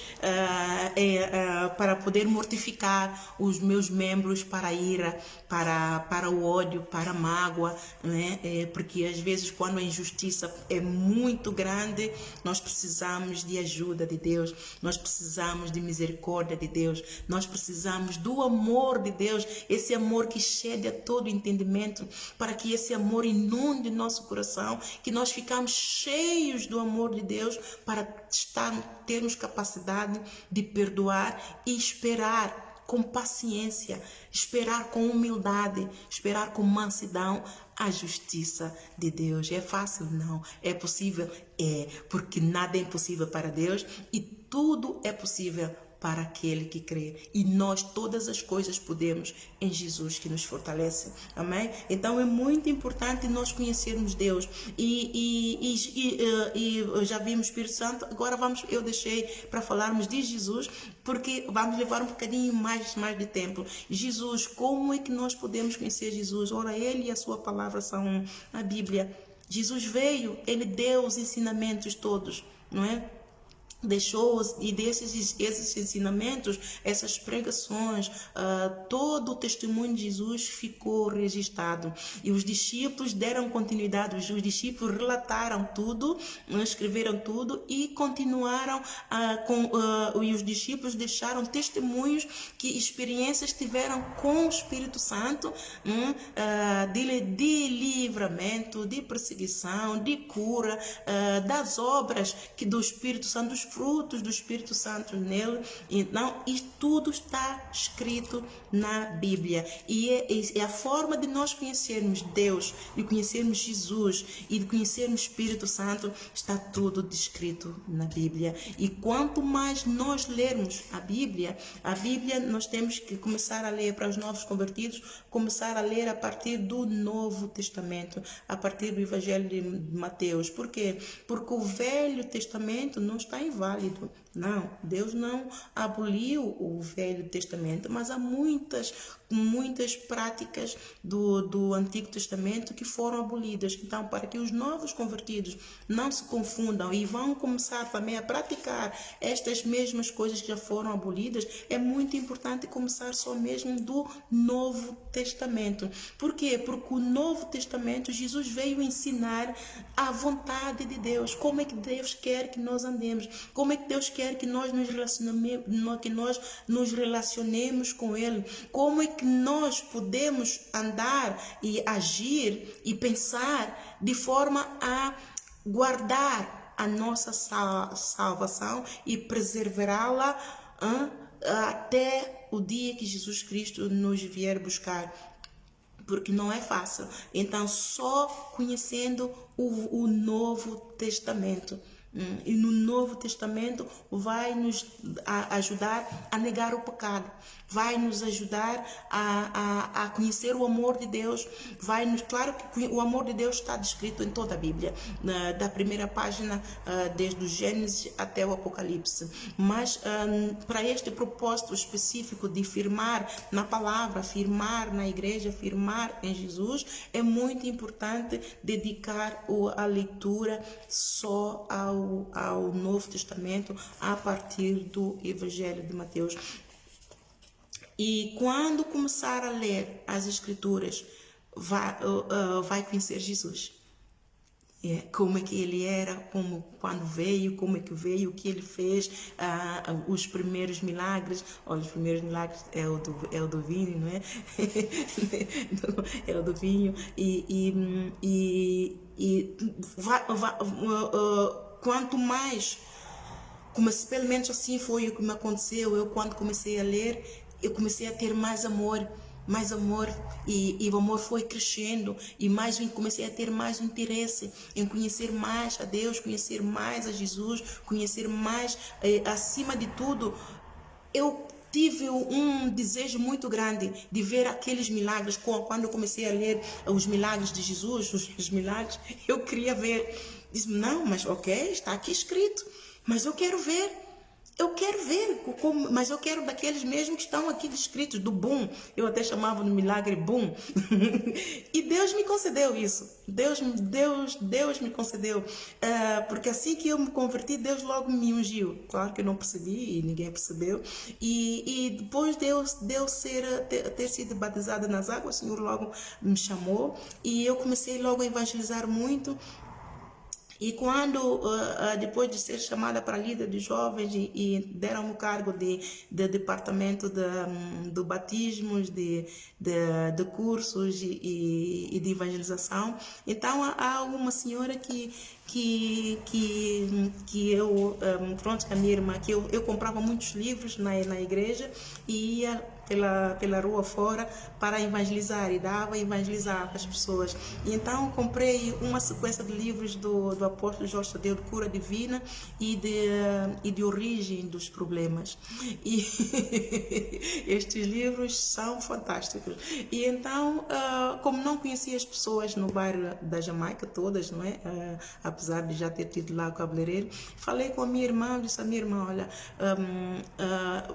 para poder mortificar os meus membros para a ira, para o ódio, para a mágoa, né? Porque às vezes quando a injustiça é muito grande, nós precisamos de ajuda de Deus, nós precisamos de misericórdia de Deus, nós precisamos do amor de Deus, esse amor que excede a todo entendimento, para que esse amor inunde nosso coração, que nós ficamos cheios do amor de Deus, para termos capacidade de perdoar e esperar com paciência, esperar com humildade, esperar com mansidão a justiça de Deus. É fácil? Não. É possível? É, porque nada é impossível para Deus e tudo é possível para aquele que crê. E nós todas as coisas podemos em Jesus que nos fortalece. Amém? Então é muito importante nós conhecermos Deus. E já vimos o Espírito Santo. Agora eu deixei para falarmos de Jesus, porque vamos levar um bocadinho mais de tempo. Jesus, como é que nós podemos conhecer Jesus? Ora, Ele e a sua palavra são na Bíblia. Jesus veio, Ele deu os ensinamentos todos, não é? Deixou, e esses ensinamentos, essas pregações, todo o testemunho de Jesus ficou registrado. E os discípulos deram continuidade, os discípulos relataram tudo, escreveram tudo e continuaram e os discípulos deixaram testemunhos que experiências tiveram com o Espírito Santo, de livramento, de perseguição, de cura, das obras do Espírito Santo, dos frutos do Espírito Santo nele. Então, e tudo está escrito na Bíblia. E é a forma de nós conhecermos Deus, de conhecermos Jesus e de conhecermos o Espírito Santo, está tudo descrito na Bíblia. E quanto mais nós lermos a Bíblia nós temos que começar a ler, para os novos convertidos, começar a ler a partir do Novo Testamento, a partir do Evangelho de Mateus. Por quê? Porque o Velho Testamento não está inválido. Não, Deus não aboliu o Velho Testamento, mas há muitas práticas do Antigo Testamento que foram abolidas. Então, para que os novos convertidos não se confundam e vão começar também a praticar estas mesmas coisas que já foram abolidas, é muito importante começar só mesmo do Novo Testamento. Por quê? Porque o Novo Testamento, Jesus veio ensinar a vontade de Deus, como é que Deus quer que nós andemos, como é que Deus quer que nós nos relacionemos com Ele, como é que nós podemos andar e agir e pensar de forma a guardar a nossa salvação e preservá-la até o dia que Jesus Cristo nos vier buscar. Porque não é fácil. Então, só conhecendo o Novo Testamento. E no Novo Testamento vai nos ajudar a negar o pecado, vai nos ajudar a conhecer o amor de Deus, claro que o amor de Deus está descrito em toda a Bíblia, da primeira página, desde o Gênesis até o Apocalipse, mas para este propósito específico de firmar na palavra, firmar na igreja, firmar em Jesus, é muito importante dedicar a leitura só ao Novo Testamento, a partir do Evangelho de Mateus. E quando começar a ler as Escrituras, vai conhecer Jesus. Como é que ele era, quando veio, como é que veio, o que ele fez, os primeiros milagres. Olha, os primeiros milagres é o do vinho, não é? É o do vinho. Quanto mais, pelo menos assim foi o que me aconteceu, eu quando comecei a ler, eu comecei a ter mais amor, e o amor foi crescendo, e comecei a ter mais interesse em conhecer mais a Deus, conhecer mais a Jesus, conhecer mais, acima de tudo, eu tive um desejo muito grande de ver aqueles milagres. Quando eu comecei a ler os milagres de Jesus, os milagres, eu queria ver. Disse, não, mas ok, está aqui escrito, mas eu quero ver. Eu quero ver, mas eu quero daqueles mesmos que estão aqui descritos, do boom. Eu até chamava no milagre boom. E Deus me concedeu isso. Deus me concedeu. Porque assim que eu me converti, Deus logo me ungiu. Claro que eu não percebi e ninguém percebeu. E depois de eu ter sido batizada nas águas, o Senhor logo me chamou. E eu comecei logo a evangelizar muito. E quando, depois de ser chamada para líder de jovens e deram-me o cargo de departamento de batismos, de cursos e de evangelização, então há uma senhora que eu, pronto, com a minha irmã, que eu comprava muitos livros na igreja e ia pela rua fora para evangelizar e dava a evangelizar as pessoas. E então comprei uma sequência de livros do apóstolo Jorge Tadeu, de cura divina e de origem dos problemas. E estes livros são fantásticos. E então, como não conhecia as pessoas no bairro da Jamaica, todas, não é? Apesar de já ter tido lá o cabeleireiro, falei com a minha irmã, disse à minha irmã, olha,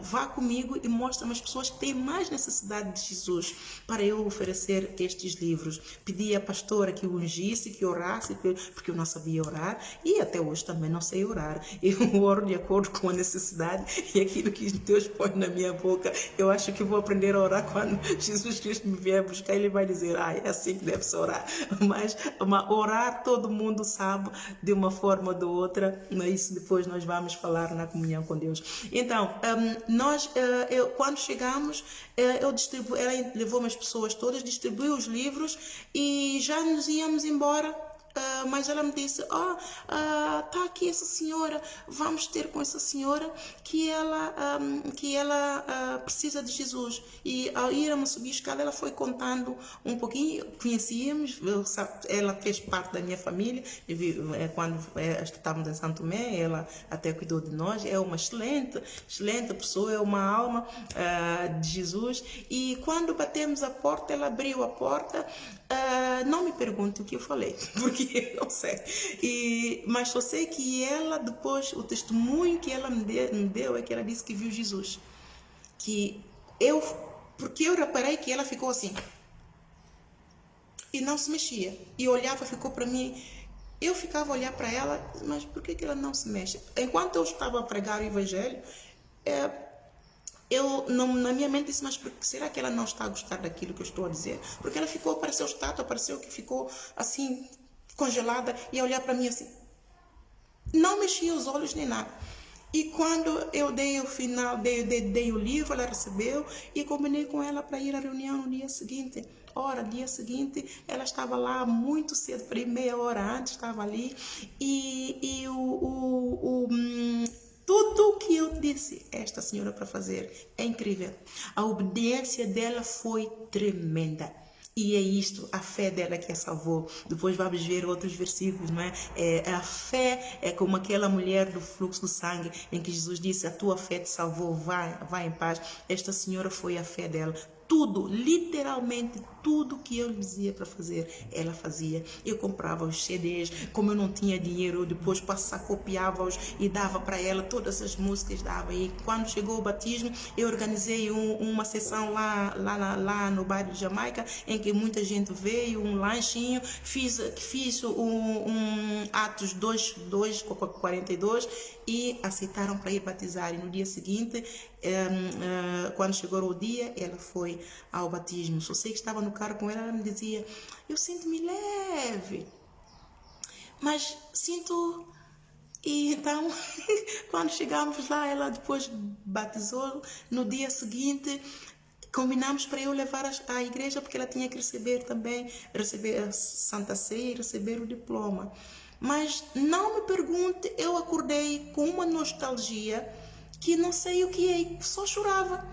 vá comigo e mostra-me as pessoas que têm mais necessidade de Jesus para eu oferecer estes livros. Pedi à pastora que o ungisse, que orasse, porque eu não sabia orar e até hoje também não sei orar. Eu oro de acordo com a necessidade e aquilo que Deus põe na minha boca. Eu acho que vou aprender a orar quando Jesus Cristo me vier buscar. Ele vai dizer, é assim que deve-se orar. Mas orar todo mundo sabe de uma forma ou de outra. Isso depois nós vamos falar na comunhão com Deus. Então, quando chegamos, ela levou as pessoas todas, distribuiu os livros e já nos íamos embora. Mas ela me disse, tá aqui essa senhora, vamos ter com essa senhora que ela precisa de Jesus. E ao irmos subir a escada, ela foi contando um pouquinho, conhecíamos, ela fez parte da minha família, quando estávamos em Santo Tomé, ela até cuidou de nós, é uma excelente pessoa, é uma alma de Jesus. E quando batemos a porta, ela abriu a porta. Não me pergunte o que eu falei, porque eu não sei. Mas só sei que ela, depois, o testemunho que ela me deu é que ela disse que viu Jesus. Porque eu reparei que ela ficou assim. E não se mexia. E olhava, ficou para mim. Eu ficava a olhar para ela, mas por que ela não se mexe? Enquanto eu estava a pregar o evangelho, na minha mente disse, mas será que ela não está a gostar daquilo que eu estou a dizer? Porque ela pareceu estátua, pareceu que ficou assim, congelada, e a olhar para mim assim. Não mexia os olhos nem nada. E quando eu dei o final, dei o livro, ela recebeu e combinei com ela para ir à reunião no dia seguinte. Dia seguinte, ela estava lá muito cedo, para ir meia hora antes, estava ali. Tudo o que eu disse esta senhora para fazer é incrível. A obediência dela foi tremenda. E é isto, a fé dela que a salvou. Depois vamos ver outros versículos, não é? A fé é como aquela mulher do fluxo do sangue, em que Jesus disse, a tua fé te salvou, vai em paz. Esta senhora foi a fé dela. Tudo, literalmente tudo que eu lhe dizia para fazer, ela fazia. Eu comprava os CDs, como eu não tinha dinheiro, eu depois copiava-os e dava para ela todas as músicas, dava. E quando chegou o batismo, eu organizei uma sessão lá no bairro de Jamaica, em que muita gente veio, um lanchinho, fiz Atos 2:42 e aceitaram para ir batizar. E no dia seguinte, quando chegou o dia, ela foi ao batismo. Só sei que estava no carro com ela, ela me dizia, eu sinto-me leve, mas sinto... E então, quando chegamos lá, ela depois batizou. No dia seguinte, combinamos para eu levar à igreja, porque ela tinha que receber a Santa Ceia e receber o diploma. Mas não me pergunte, eu acordei com uma nostalgia que não sei o que é, só chorava.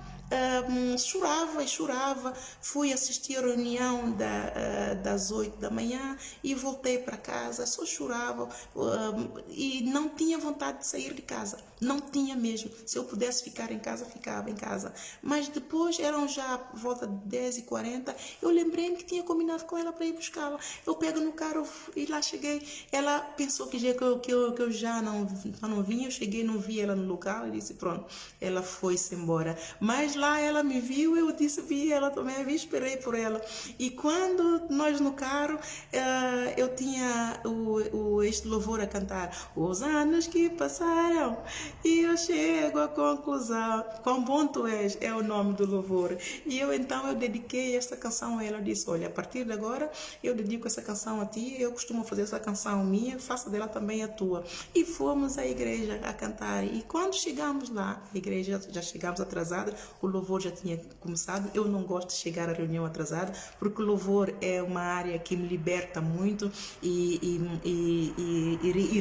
chorava e chorava. Fui assistir a reunião das 8 da manhã e voltei para casa, só chorava e não tinha vontade de sair de casa, não tinha mesmo. Se eu pudesse ficar em casa, ficava em casa. Mas depois, eram já por volta de 10h40, eu lembrei-me que tinha combinado com ela para ir buscá-la. Eu pego no carro e lá cheguei. Ela pensou que eu já não vinha. Eu cheguei, não vi ela no local e disse pronto, ela foi-se embora. Mas lá ela me viu, eu disse, vi ela também, vi, esperei por ela. E quando nós no carro, eu tinha este louvor a cantar: os anos que passaram e eu chego à conclusão, quão bom tu és, é o nome do louvor. E eu dediquei esta canção a ela. Eu disse, olha, a partir de agora eu dedico essa canção a ti, eu costumo fazer essa canção minha, faça dela também a tua. E fomos à igreja a cantar. E quando chegamos lá, a igreja, já chegamos atrasada, o louvor já tinha começado. Eu não gosto de chegar à reunião atrasada, porque o louvor é uma área que me liberta muito e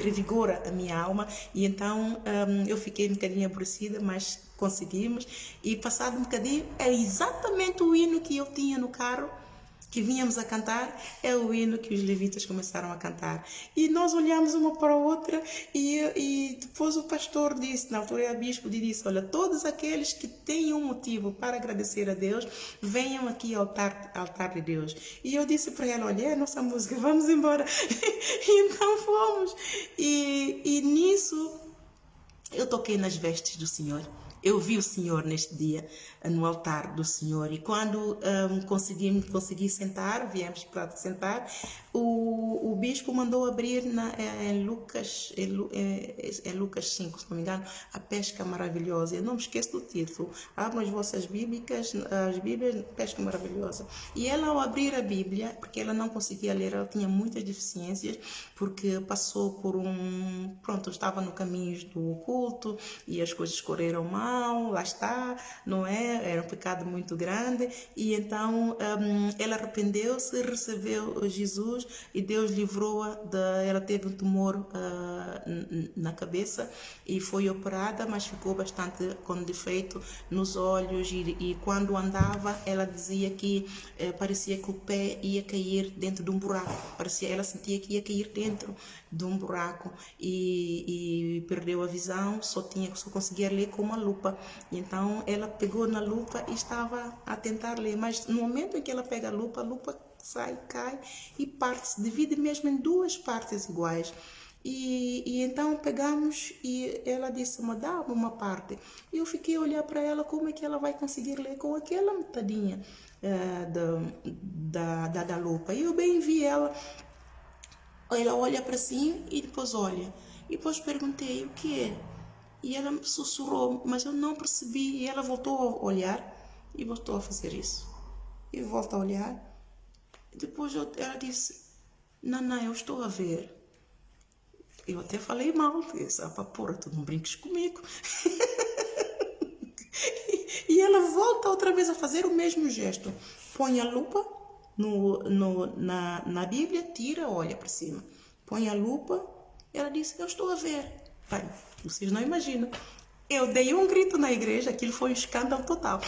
revigora a minha alma. E então eu fiquei um bocadinho aborrecida, mas conseguimos. E passado um bocadinho, é exatamente o hino que eu tinha no carro, que vínhamos a cantar, é o hino que os levitas começaram a cantar. E nós olhamos uma para a outra e depois o pastor disse, na altura era bispo, disse, olha, todos aqueles que têm um motivo para agradecer a Deus, venham aqui ao altar de Deus. E eu disse para ela, olha, é a nossa música, vamos embora. E então fomos. E nisso eu toquei nas vestes do Senhor. Eu vi o Senhor neste dia, no altar do Senhor. E quando consegui sentar, viemos para sentar, o bispo mandou abrir em Lucas 5, se não me engano, a pesca maravilhosa. Eu não me esqueço do título. Abram as vossas Bíblias, pesca maravilhosa. E ela, ao abrir a Bíblia, porque ela não conseguia ler, ela tinha muitas deficiências, porque passou por pronto, estava no caminho do culto e as coisas correram mal. Lá está, não é? Era um pecado muito grande. E então ela arrependeu-se, recebeu Jesus e Deus livrou-a. Ela teve um tumor na cabeça e foi operada, mas ficou bastante com defeito nos olhos. E quando andava, ela dizia que parecia que o pé ia cair dentro de um buraco. Ela sentia que ia cair dentro de um buraco e perdeu a visão, só conseguia ler com uma lupa. Então ela pegou na lupa e estava a tentar ler, mas no momento em que ela pega a lupa sai, cai e parte-se, divide mesmo em duas partes iguais. E então pegamos e ela disse, me dá uma parte. E eu fiquei a olhar para ela, como é que ela vai conseguir ler com aquela metadinha da lupa. E eu bem vi ela olha para cima e depois olha. E depois perguntei, o que é? E ela sussurrou, mas eu não percebi. E ela voltou a olhar e voltou a fazer isso. E volta a olhar. E depois ela disse, não, eu estou a ver. Eu até falei mal, disse, porra, tu não brinques comigo. E ela volta outra vez a fazer o mesmo gesto. Põe a lupa na Bíblia, tira, olha para cima. Põe a lupa, ela disse, eu estou a ver. Pai, vocês não imaginam. Eu dei um grito na igreja, aquilo foi um escândalo total.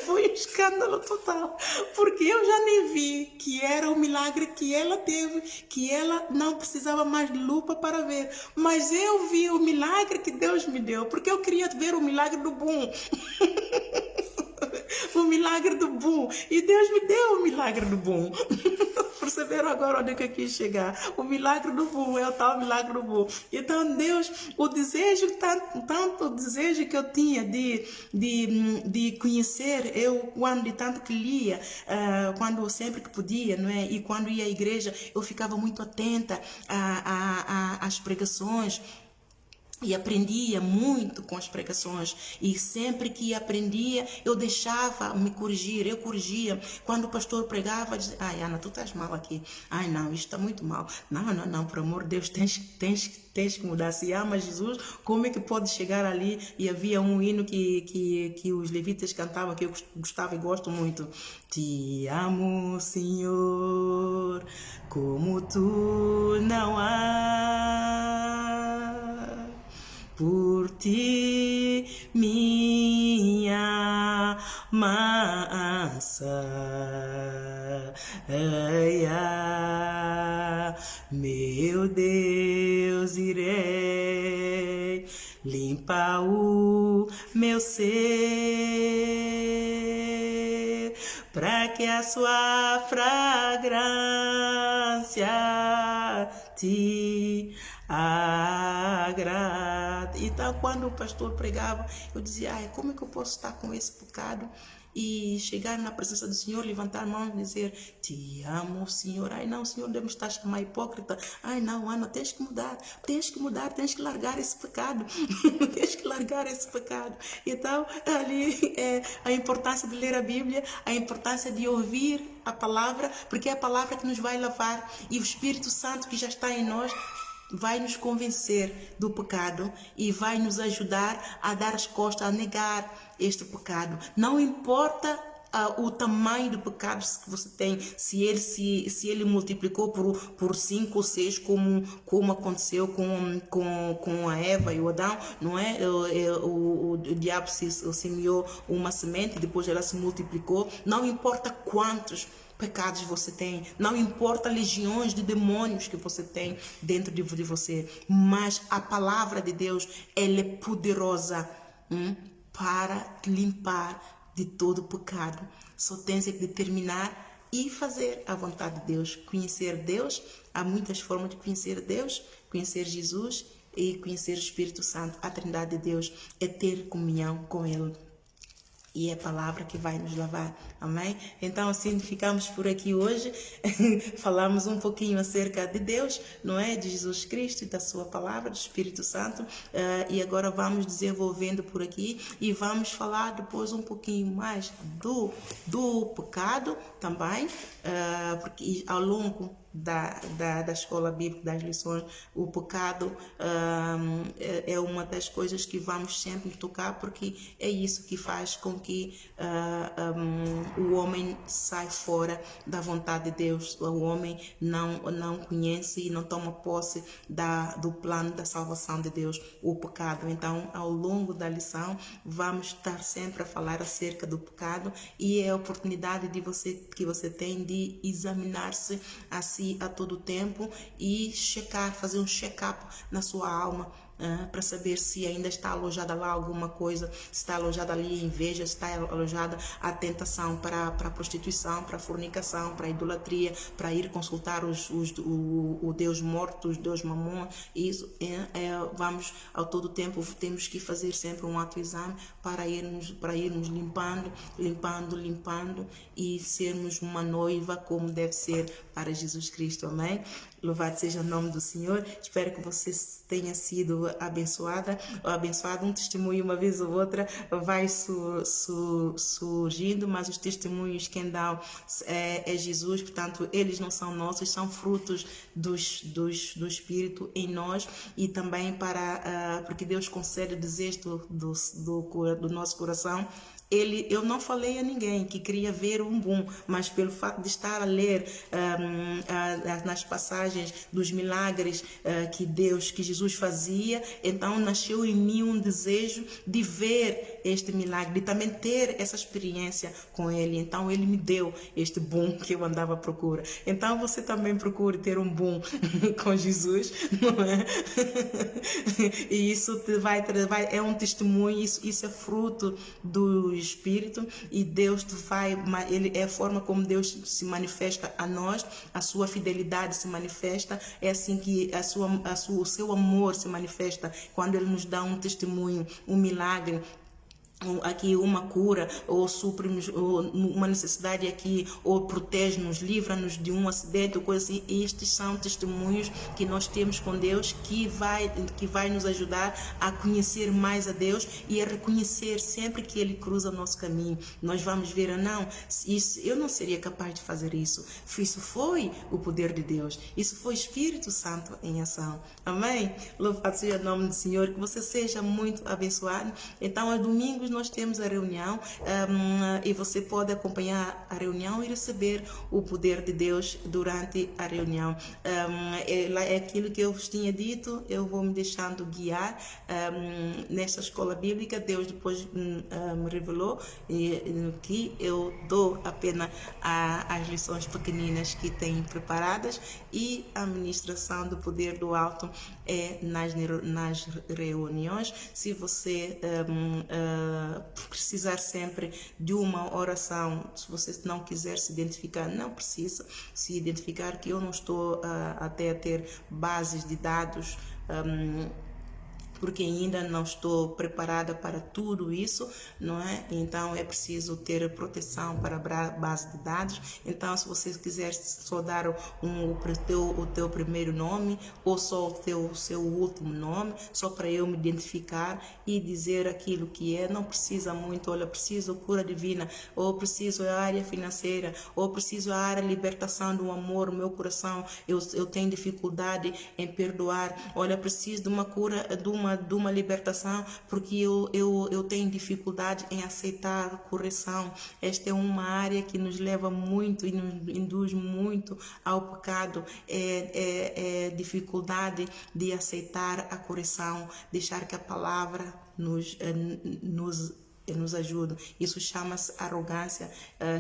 Foi um escândalo total, porque eu já nem vi que era o milagre que ela teve, que ela não precisava mais de lupa para ver, mas eu vi o milagre que Deus me deu, porque eu queria ver o milagre do bom. O milagre do bom, e Deus me deu o milagre do bom. Perceberam agora onde é que eu quis chegar? O milagre do bom é o tal milagre do bom. Então Deus, o desejo, tanto o desejo que eu tinha de conhecer, eu de tanto que lia, quando sempre que podia, não é? E quando ia à igreja, eu ficava muito atenta às pregações. E aprendia muito com as pregações. E sempre que aprendia, eu deixava me corrigir, eu corrigia. Quando o pastor pregava, dizia, ai, Ana, tu estás mal aqui. Ai, não, isto está muito mal. Não, por amor de Deus, tens que mudar. Se amas Jesus, como é que pode chegar ali? E havia um hino que os levitas cantavam, que eu gostava e gosto muito. Te amo, Senhor, como tu não há. Por ti, minha minha mansa. Meu Deus, irei limpar o meu ser, para que a sua fragrância te agrade. Então, quando o pastor pregava, eu dizia, ai, como é que eu posso estar com esse pecado e chegar na presença do Senhor, levantar a mão e dizer, te amo, Senhor. Ai, não, Senhor, devemos estar a chamar hipócrita. Ai, não, Ana, tens que mudar, tens que largar esse pecado. Tens que largar esse pecado. Então, ali é a importância de ler a Bíblia, a importância de ouvir a palavra, porque é a palavra que nos vai lavar, e o Espírito Santo que já está em nós vai nos convencer do pecado e vai nos ajudar a dar as costas, a negar este pecado. Não importa o tamanho do pecado que você tem, se ele multiplicou por 5 ou 6, como aconteceu com a Eva e o Adão, não é? O diabo semeou uma semente, depois ela se multiplicou. Não importa quantos pecados você tem, não importa legiões de demônios que você tem dentro de você, mas a palavra de Deus, ela é poderosa para limpar de todo pecado. Só tens que determinar e fazer a vontade de Deus, conhecer Deus. Há muitas formas de conhecer Deus, conhecer Jesus e conhecer o Espírito Santo. A Trindade de Deus é ter comunhão com Ele. E é a palavra que vai nos lavar, amém? Então assim ficamos por aqui hoje, falamos um pouquinho acerca de Deus, não é? De Jesus Cristo e da sua palavra, do Espírito Santo, e agora vamos desenvolvendo por aqui e vamos falar depois um pouquinho mais do pecado também, porque ao longo da escola bíblica, das lições, o pecado é uma das coisas que vamos sempre tocar, porque é isso que faz com que o homem sai fora da vontade de Deus. O homem não conhece e não toma posse do plano da salvação de Deus, o pecado. Então, ao longo da lição, vamos estar sempre a falar acerca do pecado, e é a oportunidade que você tem de examinar-se a si a todo tempo e fazer um check-up na sua alma, para saber se ainda está alojada lá alguma coisa, se está alojada ali a inveja, se está alojada a tentação para a prostituição, para a fornicação, para a idolatria, para ir consultar o Deus morto, os Deus mamon. Isso vamos ao todo tempo, temos que fazer sempre um autoexame para irmos limpando e sermos uma noiva como deve ser para Jesus Cristo, amém? Louvado seja o nome do Senhor. Espero que você tenha sido abençoada ou abençoado. Um testemunho uma vez ou outra vai surgindo, mas os testemunhos quem dá é Jesus. Portanto, eles não são nossos, são frutos do Espírito em nós, e também porque Deus concede o desejo do nosso coração. Eu não falei a ninguém que queria ver um boom, mas pelo fato de estar a ler nas passagens dos milagres que Jesus fazia, então nasceu em mim um desejo de ver este milagre, de também ter essa experiência com Ele. Então Ele me deu este boom que eu andava à procura. Então você também procure ter um boom com Jesus, não é? E isso é um testemunho, isso é fruto do Espírito, e Deus ele é a forma como Deus se manifesta a nós, a sua fidelidade se manifesta, é assim que o seu amor se manifesta quando Ele nos dá um testemunho, um milagre, aqui uma cura, ou supre-nos uma necessidade aqui, ou protege-nos, livra-nos de um acidente ou coisa assim. Estes são testemunhos que nós temos com Deus, que vai nos ajudar a conhecer mais a Deus e a reconhecer sempre que Ele cruza o nosso caminho. Nós vamos ver, eu não seria capaz de fazer isso. Isso foi o poder de Deus, isso foi o Espírito Santo em ação, amém? Louvado seja o nome do Senhor, que você seja muito abençoado. Então, aos domingos domingos nós temos a reunião e você pode acompanhar a reunião e receber o poder de Deus durante a reunião. É aquilo que eu vos tinha dito, eu vou me deixando guiar nesta escola bíblica. Deus depois me revelou que eu dou apenas as lições pequeninas que tem preparadas, e a ministração do poder do alto é nas reuniões. Se você precisar sempre de uma oração, se você não quiser se identificar, não precisa se identificar, que eu não estou até a ter bases de dados, porque ainda não estou preparada para tudo isso, não é? Então é preciso ter proteção para a base de dados. Então, se você quiser só dar o teu primeiro nome, ou só o seu último nome, só para eu me identificar e dizer aquilo que é, não precisa muito. Olha, preciso cura divina, ou preciso a área financeira, ou preciso a área libertação do amor, meu coração, eu tenho dificuldade em perdoar. Olha, preciso de uma cura, de uma libertação, porque eu tenho dificuldade em aceitar a correção. Esta é uma área que nos leva muito e nos induz muito ao pecado, é dificuldade de aceitar a correção, deixar que a palavra nos ajuda. Isso chama-se arrogância,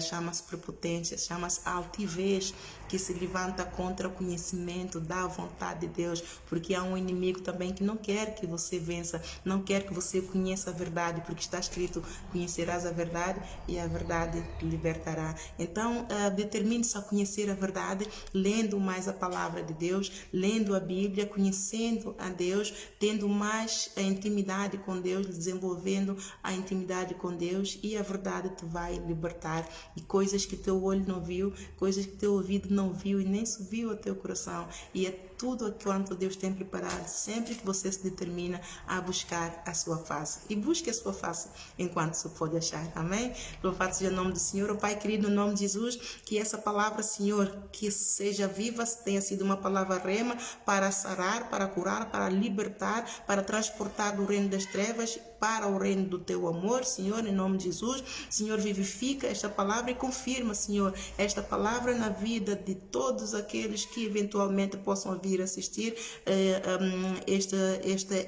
chama-se prepotência, chama-se altivez, que se levanta contra o conhecimento da vontade de Deus, porque há um inimigo também que não quer que você vença, não quer que você conheça a verdade, porque está escrito: conhecerás a verdade e a verdade te libertará. Então, determine-se a conhecer a verdade, lendo mais a palavra de Deus, lendo a Bíblia, conhecendo a Deus, tendo mais a intimidade com Deus, desenvolvendo a intimidade com Deus, e a verdade te vai libertar. E coisas que teu olho não viu, coisas que teu ouvido não viu e nem subiu ao teu coração, e é tudo quanto Deus tem preparado, sempre que você se determina a buscar a sua face. E busque a sua face enquanto se pode achar. Amém? Louvado seja o nome do Senhor. Oh, Pai querido, no nome de Jesus, que essa palavra, Senhor, que seja viva, tenha sido uma palavra rema para sarar, para curar, para libertar, para transportar do reino das trevas para o reino do teu amor, Senhor, em nome de Jesus. Senhor, vivifica esta palavra e confirma, Senhor, esta palavra na vida de todos aqueles que eventualmente possam vir assistir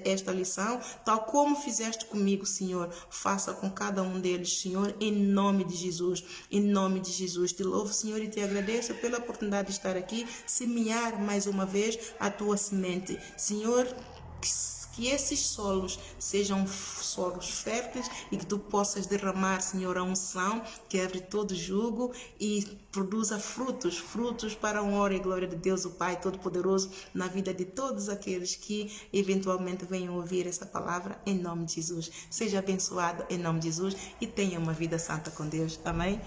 esta lição, tal como fizeste comigo, Senhor. Faça com cada um deles, Senhor, em nome de Jesus. Em nome de Jesus, te louvo, Senhor, e te agradeço pela oportunidade de estar aqui, semear mais uma vez a tua semente, Senhor. Que esses solos sejam solos férteis e que tu possas derramar, Senhor, a unção que abre todo jugo e produza frutos para a honra e glória de Deus, o Pai Todo-Poderoso, na vida de todos aqueles que eventualmente venham ouvir essa palavra, em nome de Jesus. Seja abençoado em nome de Jesus e tenha uma vida santa com Deus. Amém?